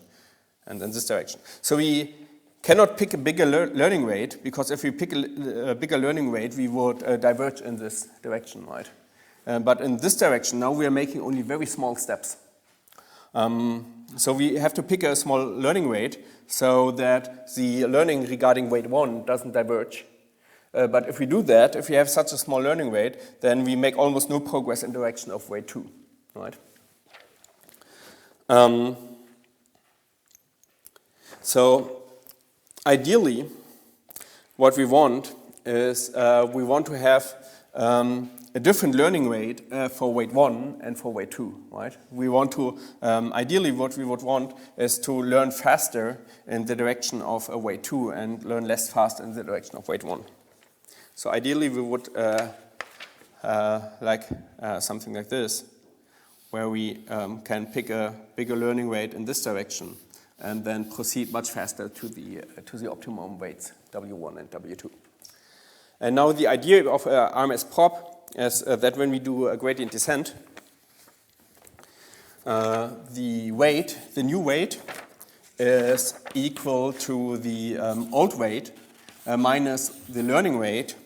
and in this direction. So we cannot pick a bigger learning rate, because if we pick a bigger learning rate, we would diverge in this direction, right? But in this direction, now we are making only very small steps. So we have to pick a small learning rate so that the learning regarding weight 1 doesn't diverge. But if we do that, if we have such a small learning rate, then we make almost no progress in the direction of weight 2, right? So ideally, what we want is we want to have a different learning rate for weight 1 and for weight 2, right? We want to, ideally what we would want is to learn faster in the direction of weight 2 and learn less fast in the direction of weight 1. So ideally we would like something like this, where we can pick a bigger learning rate in this direction and then proceed much faster to the optimum weights, W1 and W2. And now the idea of RMS prop is that when we do a gradient descent, the new weight is equal to the old weight minus the learning rate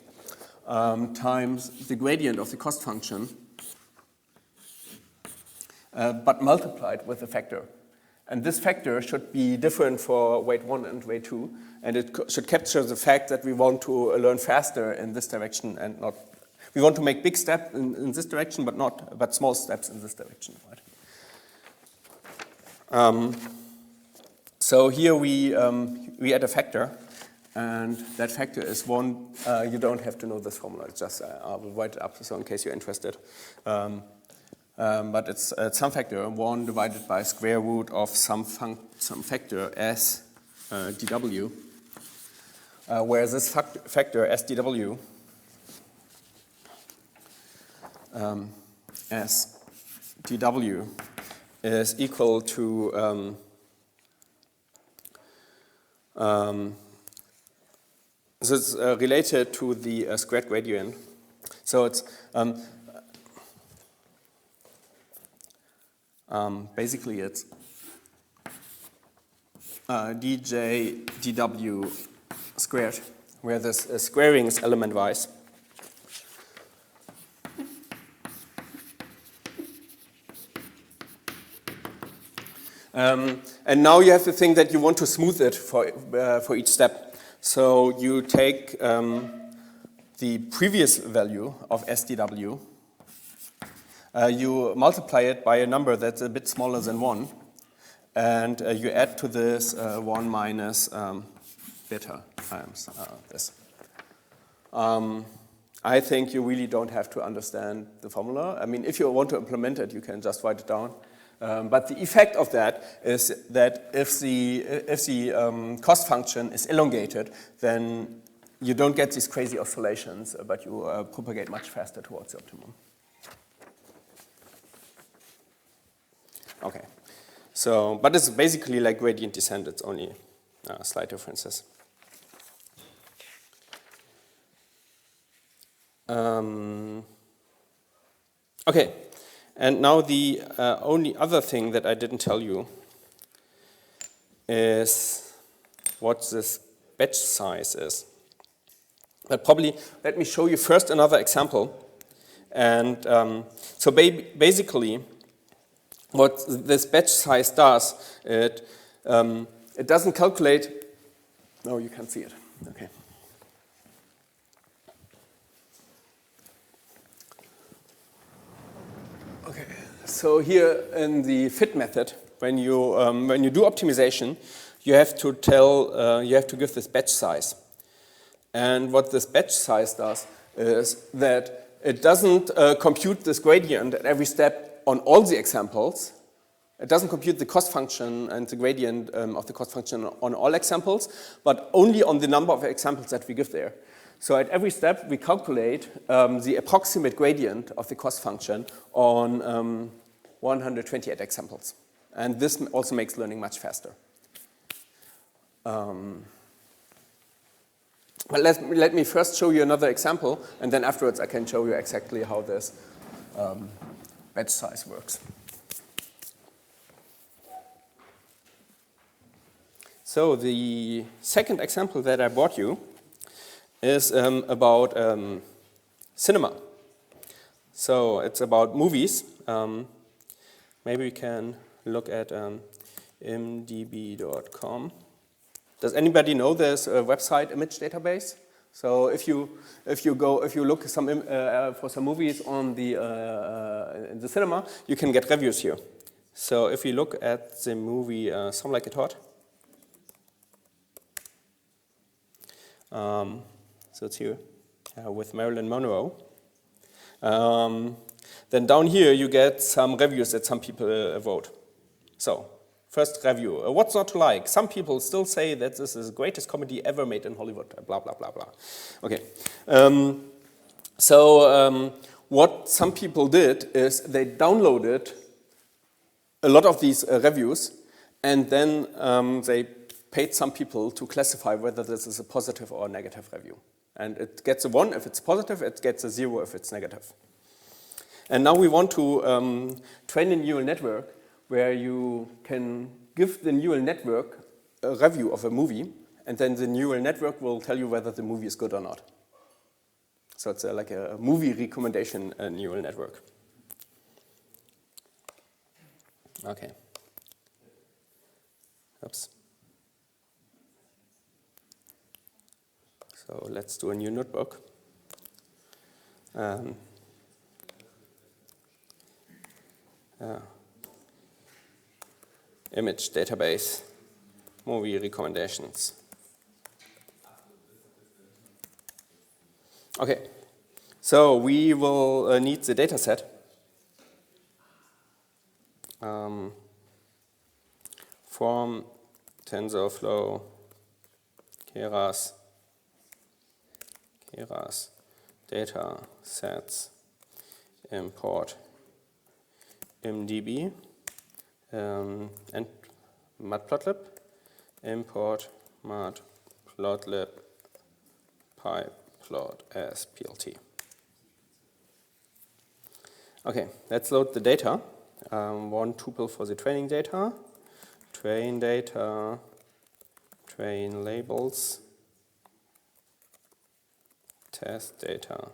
times the gradient of the cost function, but multiplied with a factor. And this factor should be different for weight 1 and weight 2, and it should capture the fact that we want to learn faster in this direction and not, we want to make big steps in this direction, but small steps in this direction, right? So here we add a factor, and that factor is 1. You don't have to know this formula, it's just, I will write it up so in case you're interested. But it's some factor, 1 divided by square root of some factor s dw, where this factor s dw s dw is equal to this is related to the squared gradient. So it's basically it's dj dw squared, where this squaring is element-wise. And now you have to think that you want to smooth it for each step. So you take the previous value of SDW, you multiply it by a number that's a bit smaller than 1, and you add to this 1 minus beta times this. I think you really don't have to understand the formula. I mean, if you want to implement it, you can just write it down. But the effect of that is that if the cost function is elongated, then you don't get these crazy oscillations, but you propagate much faster towards the optimum. Okay, so, but it's basically like gradient descent, it's only slight differences. Okay, and now the only other thing that I didn't tell you is what this batch size is. But probably, let me show you first another example. And so basically, what this batch size does, it doesn't calculate, no, you can't see it, okay. Okay, so here in the fit method, when you do optimization, you have to give this batch size. And what this batch size does is that it doesn't compute this gradient at every step on all the examples. It doesn't compute the cost function and the gradient of the cost function on all examples, but only on the number of examples that we give there. So at every step, we calculate the approximate gradient of the cost function on 128 examples. And this also makes learning much faster. But let me first show you another example, and then afterwards I can show you exactly how this batch size works. So the second example that I brought you is about cinema. So it's about movies. Maybe we can look at imdb.com. Does anybody know there's a website image database? So if you look for some movies on in the cinema, you can get reviews here. So if you look at the movie Some Like It Hot, so it's here with Marilyn Monroe. Then down here you get some reviews that some people wrote. So first review, what's not to like? Some people still say that this is the greatest comedy ever made in Hollywood, blah, blah, blah, blah. Okay. What some people did is they downloaded a lot of these reviews And then they paid some people to classify whether this is a positive or a negative review. And it gets a 1 if it's positive, it gets a 0 if it's negative. And now we want to train a neural network where you can give the neural network a review of a movie, and then the neural network will tell you whether the movie is good or not. So it's like a movie recommendation neural network. Okay. Oops. So let's do a new notebook. Image database, movie recommendations. Okay, so we will need the data set. From TensorFlow, Keras data sets, import imdb, and matplotlib, import matplotlib pyplot as plt. Okay, let's load the data. One tuple for the training data, train data, train labels, test data,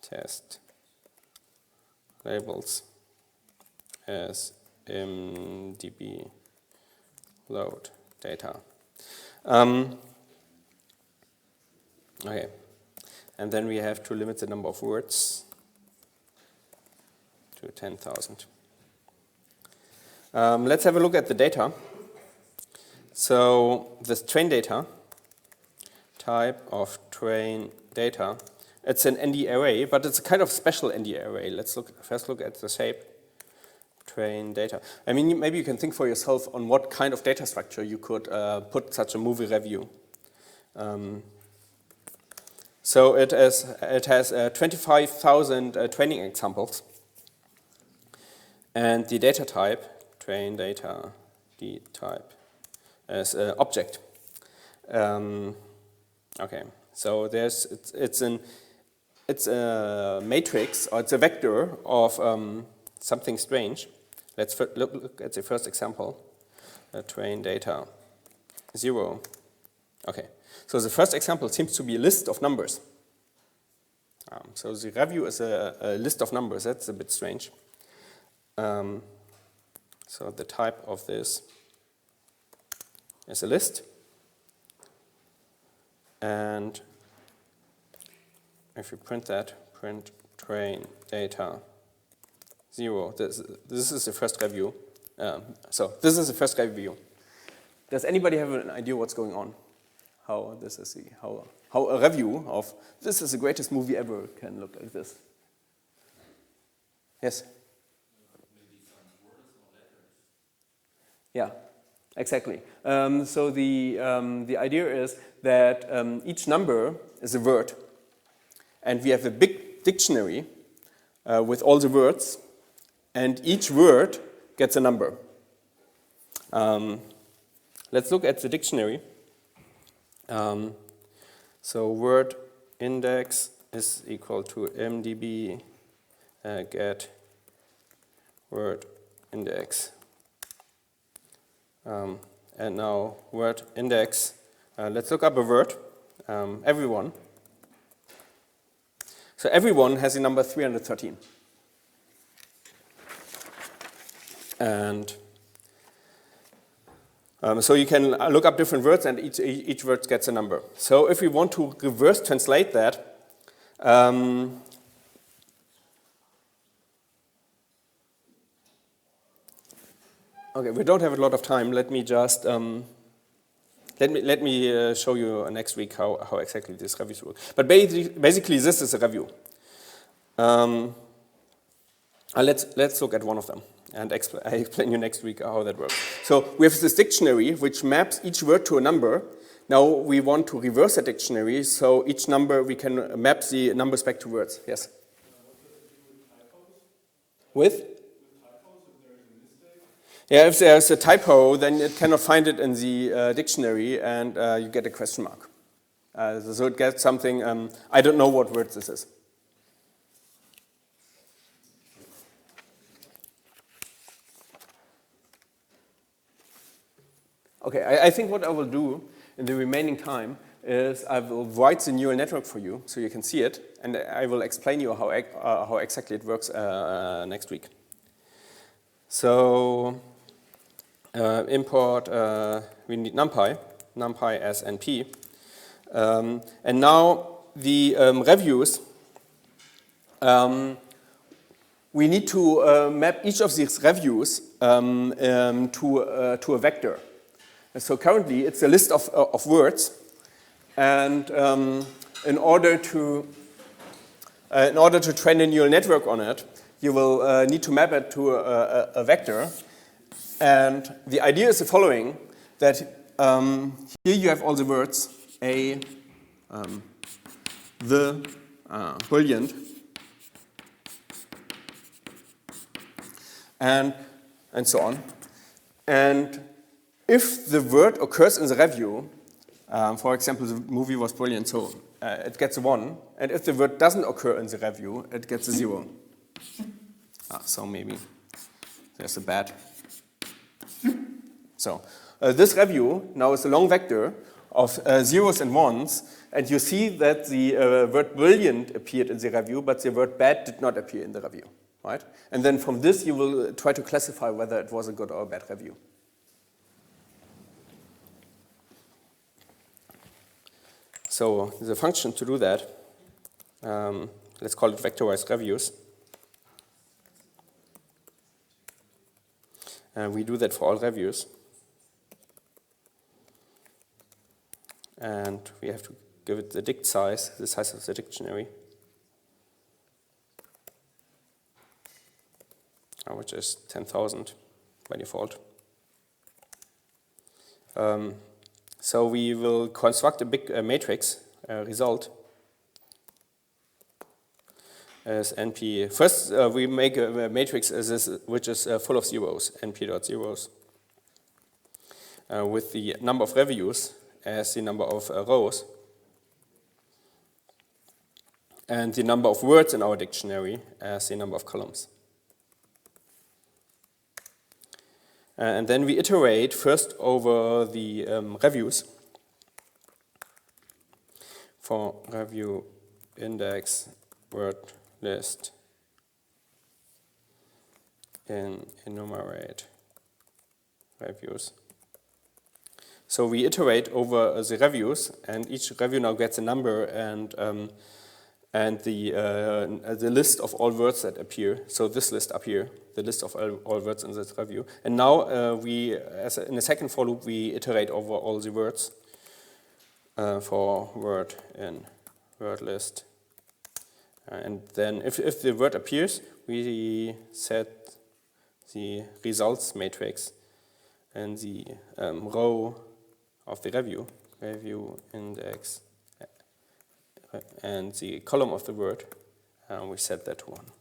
test labels as imdb load data. Okay, and then we have to limit the number of words to 10,000. Let's have a look at the data. So this train data, type of train data, it's an ND array, but it's a kind of special ND array. Let's first look at the shape. Train data. I mean, maybe you can think for yourself on what kind of data structure you could put such a movie review. So it has 25,000 training examples, and the data type, train data, the type as object. Okay, so it's a matrix, or it's a vector of something strange. Let's look at the first example. Train data 0. Okay, so the first example seems to be a list of numbers. So the review is a list of numbers. That's a bit strange. So the type of this is a list. And if you print that, print train data 0. This is the first review. So this is the first review. Does anybody have an idea what's going on? How this is how a review of this is the greatest movie ever can look like this? Yes. Yeah, exactly. So the idea is that each number is a word, and we have a big dictionary with all the words, and each word gets a number. Let's look at the dictionary. So word index is equal to mdb get word index. And now word index, let's look up a word, everyone. So everyone has the number 313. And so you can look up different words, and each word gets a number. So if we want to reverse translate that, okay, we don't have a lot of time. Let me just let me show you next week how exactly this reviews work. But basically, this is a review. Let's look at one of them, and I explain you next week how that works. So we have this dictionary which maps each word to a number. Now we want to reverse the dictionary, so each number we can map the numbers back to words. Yes. With? Yeah, if there's a typo, then it cannot find it in the dictionary, and you get a question mark. So it gets something, I don't know what word this is. Okay, I think what I will do in the remaining time is I will write the neural network for you so you can see it, and I will explain you how exactly it works next week. So import, we need NumPy as NP. And now the reviews, we need to map each of these reviews to a vector. So currently it's a list of words, and in order to train a neural network on it, you will need to map it to a vector. And the idea is the following, that here you have all the words, a, the, brilliant, and so on. And if the word occurs in the review, for example, the movie was brilliant, so it gets a 1. And if the word doesn't occur in the review, it gets a 0. So maybe there's a bad. So this review now is a long vector of zeros and ones, and you see that the word brilliant appeared in the review, but the word bad did not appear in the review, right? And then from this you will try to classify whether it was a good or a bad review. So the function to do that, let's call it vectorized reviews. We do that for all reviews. And we have to give it the dict size, the size of the dictionary, which is 10,000 by default. So we will construct a big matrix result as NP. First, we make a matrix which is full of zeros, NP.zeros, with the number of reviews as the number of rows, and the number of words in our dictionary as the number of columns. And then we iterate first over the reviews. For review index word list in enumerate reviews. So we iterate over the reviews, and each review now gets a number and the list of all words that appear. So this list up here, the list of all words in this review. And now in a second for loop, we iterate over all the words for word in word list. And then if the word appears, we set the results matrix and the row of the review index, and the column of the word, we set that to 1.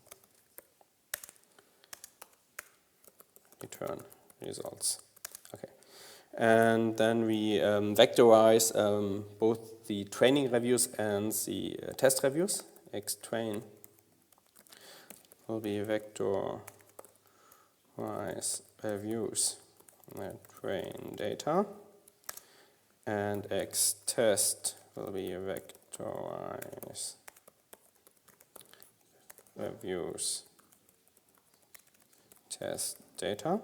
Return results. Okay, and then we vectorize both the training reviews and the test reviews. Xtrain will be vectorize reviews train data, and xtest will be vectorize reviews test data.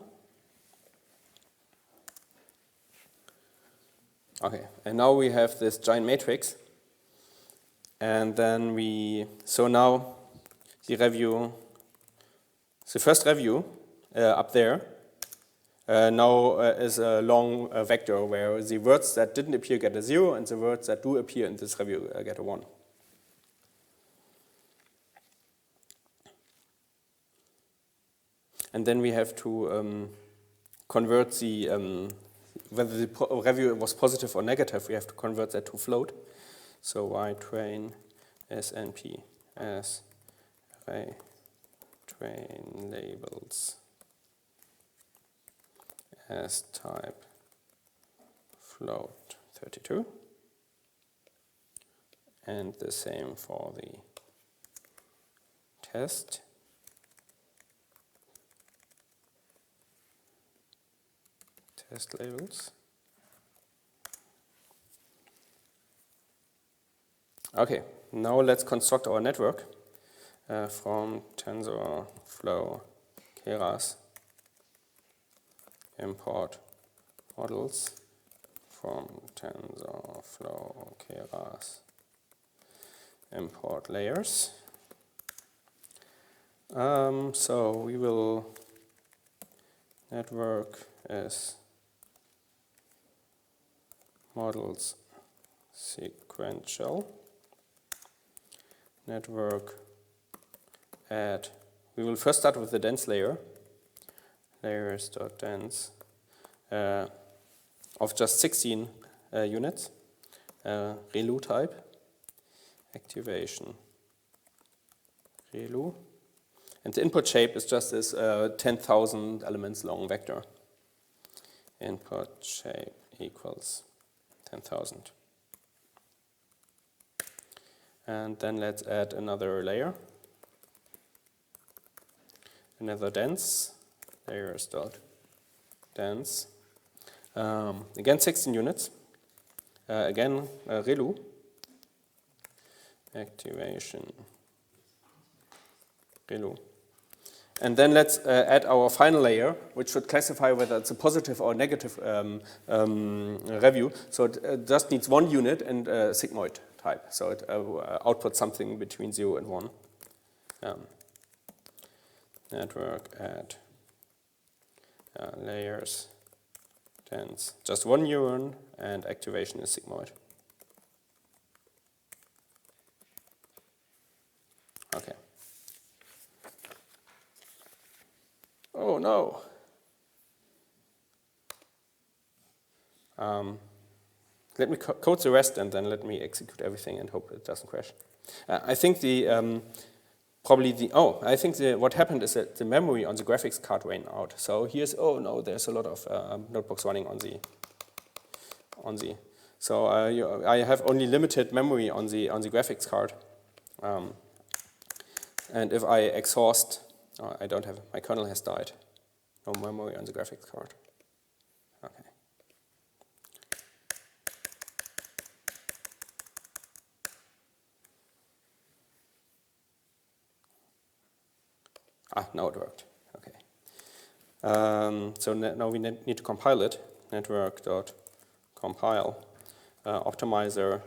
Okay, and now we have this giant matrix, and then so now the first review up there now is a long vector where the words that didn't appear get a 0, and the words that do appear in this review get a 1. And then we have to convert whether the review was positive or negative, we have to convert that to float. So ytrain snp as array train labels as type float 32, and the same for the test. Test labels. Okay, now let's construct our network from TensorFlow Keras import models from TensorFlow Keras import layers. So we will network as models sequential. Network add. We will first start with the dense layer. Layers.dense of just 16 units. ReLU type. Activation. ReLU. And the input shape is just this 10,000 elements long vector. Input shape equals 10,000. And then let's add another layer. Another dense. Layers.dense. Again 16 units. Again ReLU. Activation. ReLU. And then let's add our final layer, which should classify whether it's a positive or negative review. So it just needs one unit and a sigmoid type. So it outputs something between 0 and 1. Network add layers dense. Just one neuron and activation is sigmoid. Okay. Oh no. Let me code the rest and then let me execute everything and hope it doesn't crash. I think what happened is that the memory on the graphics card ran out. So here's, oh no, there's a lot of notebooks running on the. So I have only limited memory on the graphics card. And if I exhaust, I don't have, my kernel has died. No memory on the graphics card. Okay. Now it worked. Okay. So now we need to compile it. Network.compile. Optimizer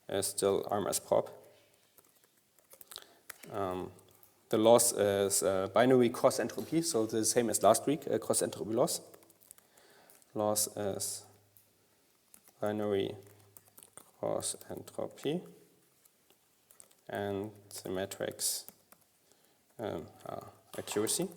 is still arm_as_prop. The loss is binary cross entropy, so the same as last week, cross entropy loss. Loss is binary cross entropy. And the metrics accuracy.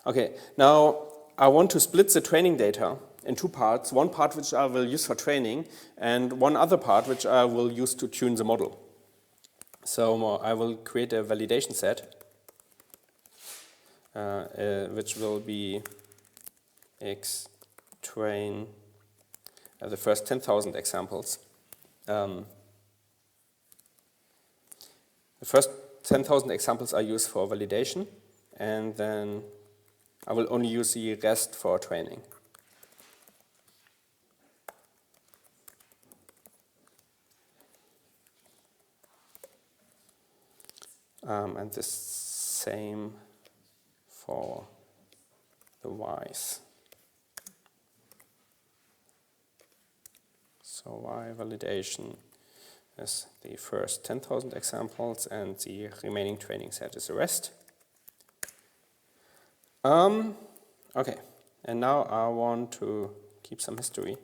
Okay, now I want to split the training data in two parts. One part which I will use for training and one other part which I will use to tune the model. So I will create a validation set which will be xtrain the first 10,000 examples. The first 10,000 examples I use for validation, and then I will only use the rest for training. And the same for the Ys. So Y validation is the first 10,000 examples, and the remaining training set is the rest. Okay, and now I want to keep some history.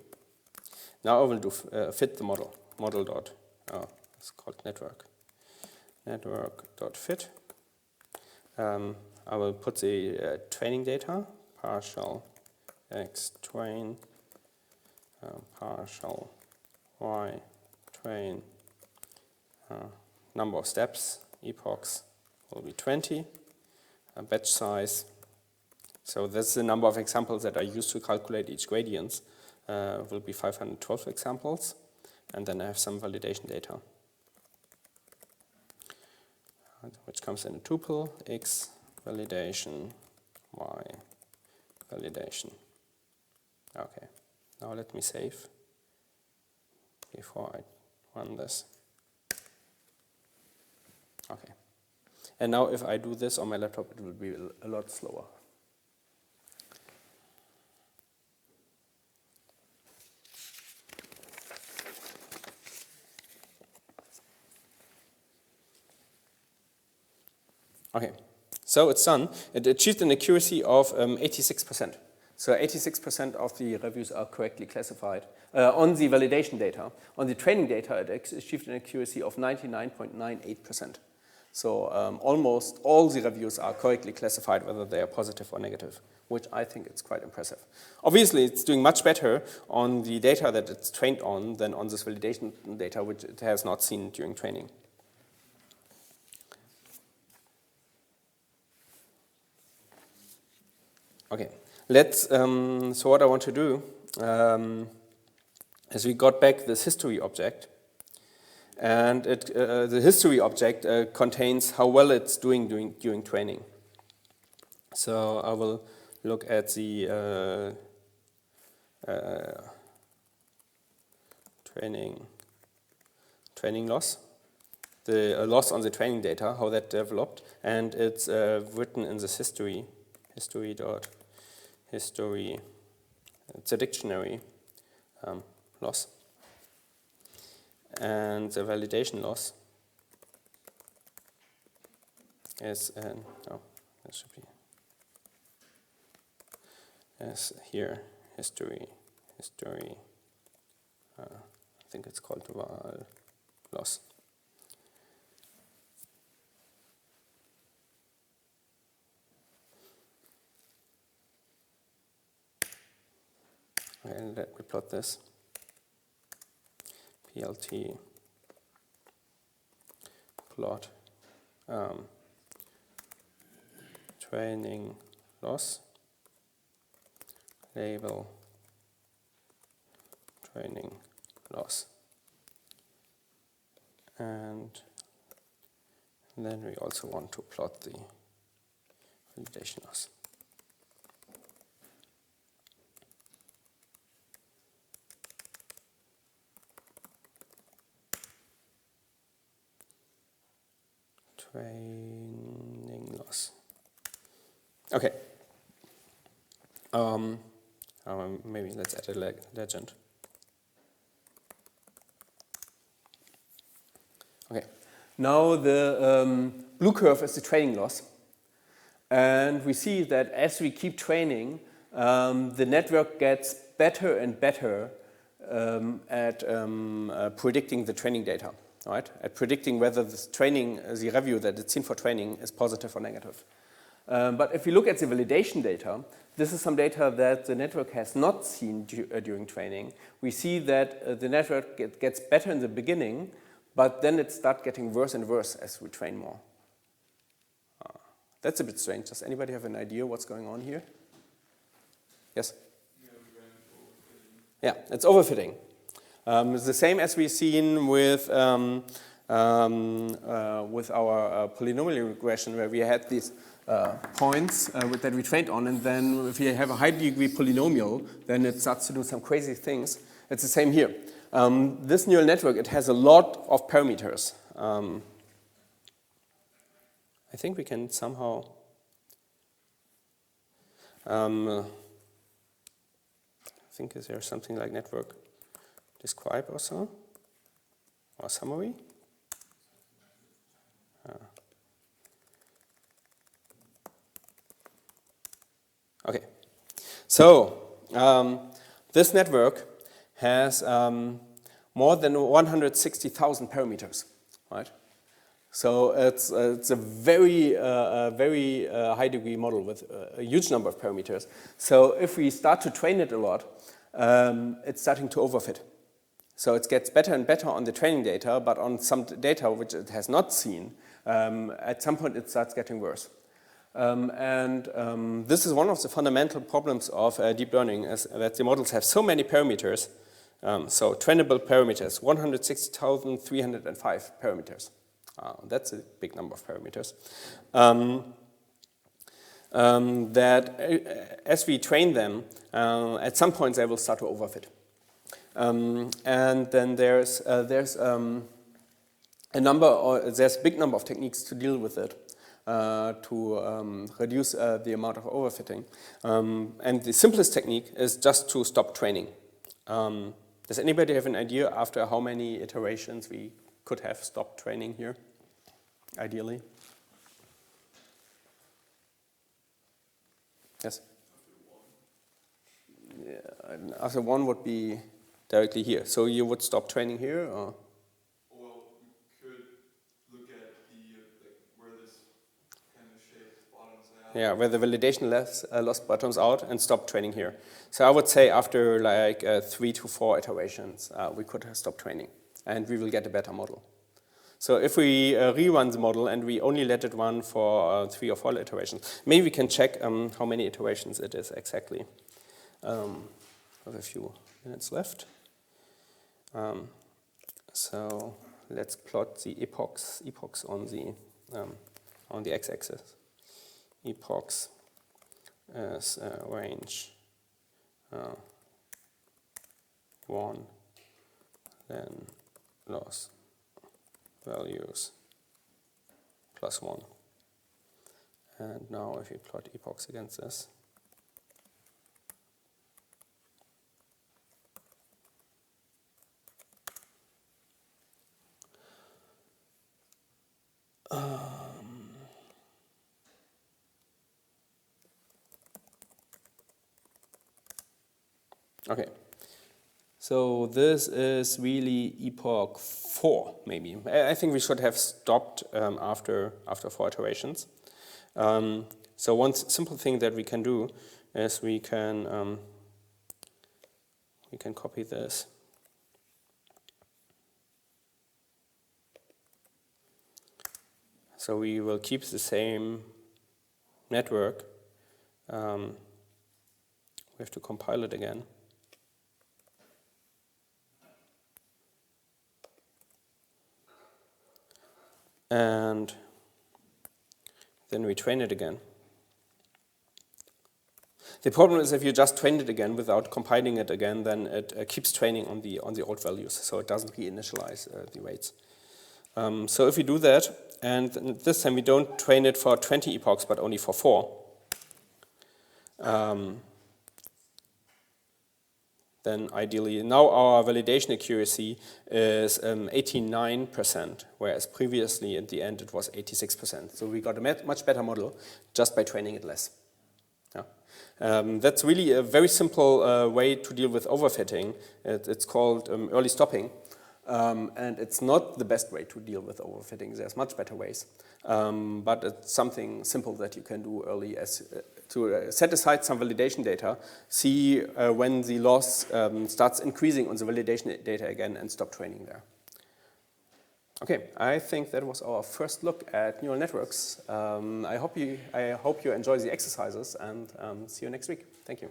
Now I will do fit the model. It's called network. Network.fit. I will put the training data, partial x train, partial y train number of steps, epochs, will be 20. Batch size, so that's the number of examples that I use to calculate each gradient, will be 512 examples. And then I have some validation data, which comes in a tuple, x validation, y validation. Okay, now let me save before I run this. Okay, and now if I do this on my laptop, it will be a lot slower. Okay, so it's done. It achieved an accuracy of 86%. So 86% of the reviews are correctly classified. On the validation data, on the training data, it achieved an accuracy of 99.98%. So almost all the reviews are correctly classified, whether they are positive or negative, which I think is quite impressive. Obviously, it's doing much better on the data that it's trained on than on this validation data, which it has not seen during training. Okay, so what I want to do is we got back this history object, and the history object contains how well it's doing during training. So I will look at the training loss, the loss on the training data, how that developed, and it's written in this history. History, it's a dictionary loss, and the validation loss is, no, that should be, yes, here, history, I think it's called val loss. Okay, let me plot this. PLT plot training loss, label training loss, and then we also want to plot the validation loss. Training loss. Okay. Maybe let's add a legend. Okay. Now the blue curve is the training loss, and we see that as we keep training, the network gets better and better at predicting the training data. Right, at predicting whether the review that it's seen for training is positive or negative. But if we look at the validation data, this is some data that the network has not seen during training. We see that the network gets better in the beginning, but then it starts getting worse and worse as we train more. That's a bit strange. Does anybody have an idea what's going on here? Yes? Yeah, it's overfitting. It's the same as we've seen with our polynomial regression, where we had these points that we trained on, and then if you have a high degree polynomial, then it starts to do some crazy things. It's the same here. This neural network, it has a lot of parameters. I think we can somehow I think is there something like network describe or so, or summary. Okay, so this network has more than 160,000 parameters, right? So it's a very high degree model with a huge number of parameters. So if we start to train it a lot, it's starting to overfit. So it gets better and better on the training data, but on some data which it has not seen, at some point it starts getting worse. This is one of the fundamental problems of deep learning, is that the models have so many parameters, so trainable parameters, 160,305 parameters. That's a big number of parameters. That as we train them, at some point they will start to overfit. And then there's a big number of techniques to deal with it, to reduce the amount of overfitting. And the simplest technique is just to stop training. Does anybody have an idea after how many iterations we could have stopped training here, ideally? Yes? Yeah, after one would be directly here. So you would stop training here, or? Well, we could look at where this kind of shape bottoms out. Yeah, where the validation loss bottoms out and stop training here. So I would say after like 3 to 4 iterations, we could stop training, and we will get a better model. So if we rerun the model and we only let it run for 3 or 4 iterations, maybe we can check how many iterations it is exactly. We have a few minutes left. So let's plot the epochs on the x-axis. Epochs as range 1, then loss values +1. And now if we plot epochs against this, okay. So this is really epoch 4, maybe. I think we should have stopped after 4 iterations. So one simple thing that we can do is we can copy this. So we will keep the same network. We have to compile it again. And then we train it again. The problem is if you just train it again without compiling it again, then it keeps training on the old values, so it doesn't reinitialize the weights. So if we do that, and this time we don't train it for 20 epochs, but only for 4, then ideally, now our validation accuracy is 89%, whereas previously at the end it was 86%. So we got a much better model just by training it less. Yeah. That's really a very simple way to deal with overfitting. It's called early stopping. And it's not the best way to deal with overfitting. There's much better ways. But it's something simple that you can do early to set aside some validation data, see when the loss starts increasing on the validation data again, and stop training there. Okay, I think that was our first look at neural networks. I hope you enjoy the exercises, and see you next week. Thank you.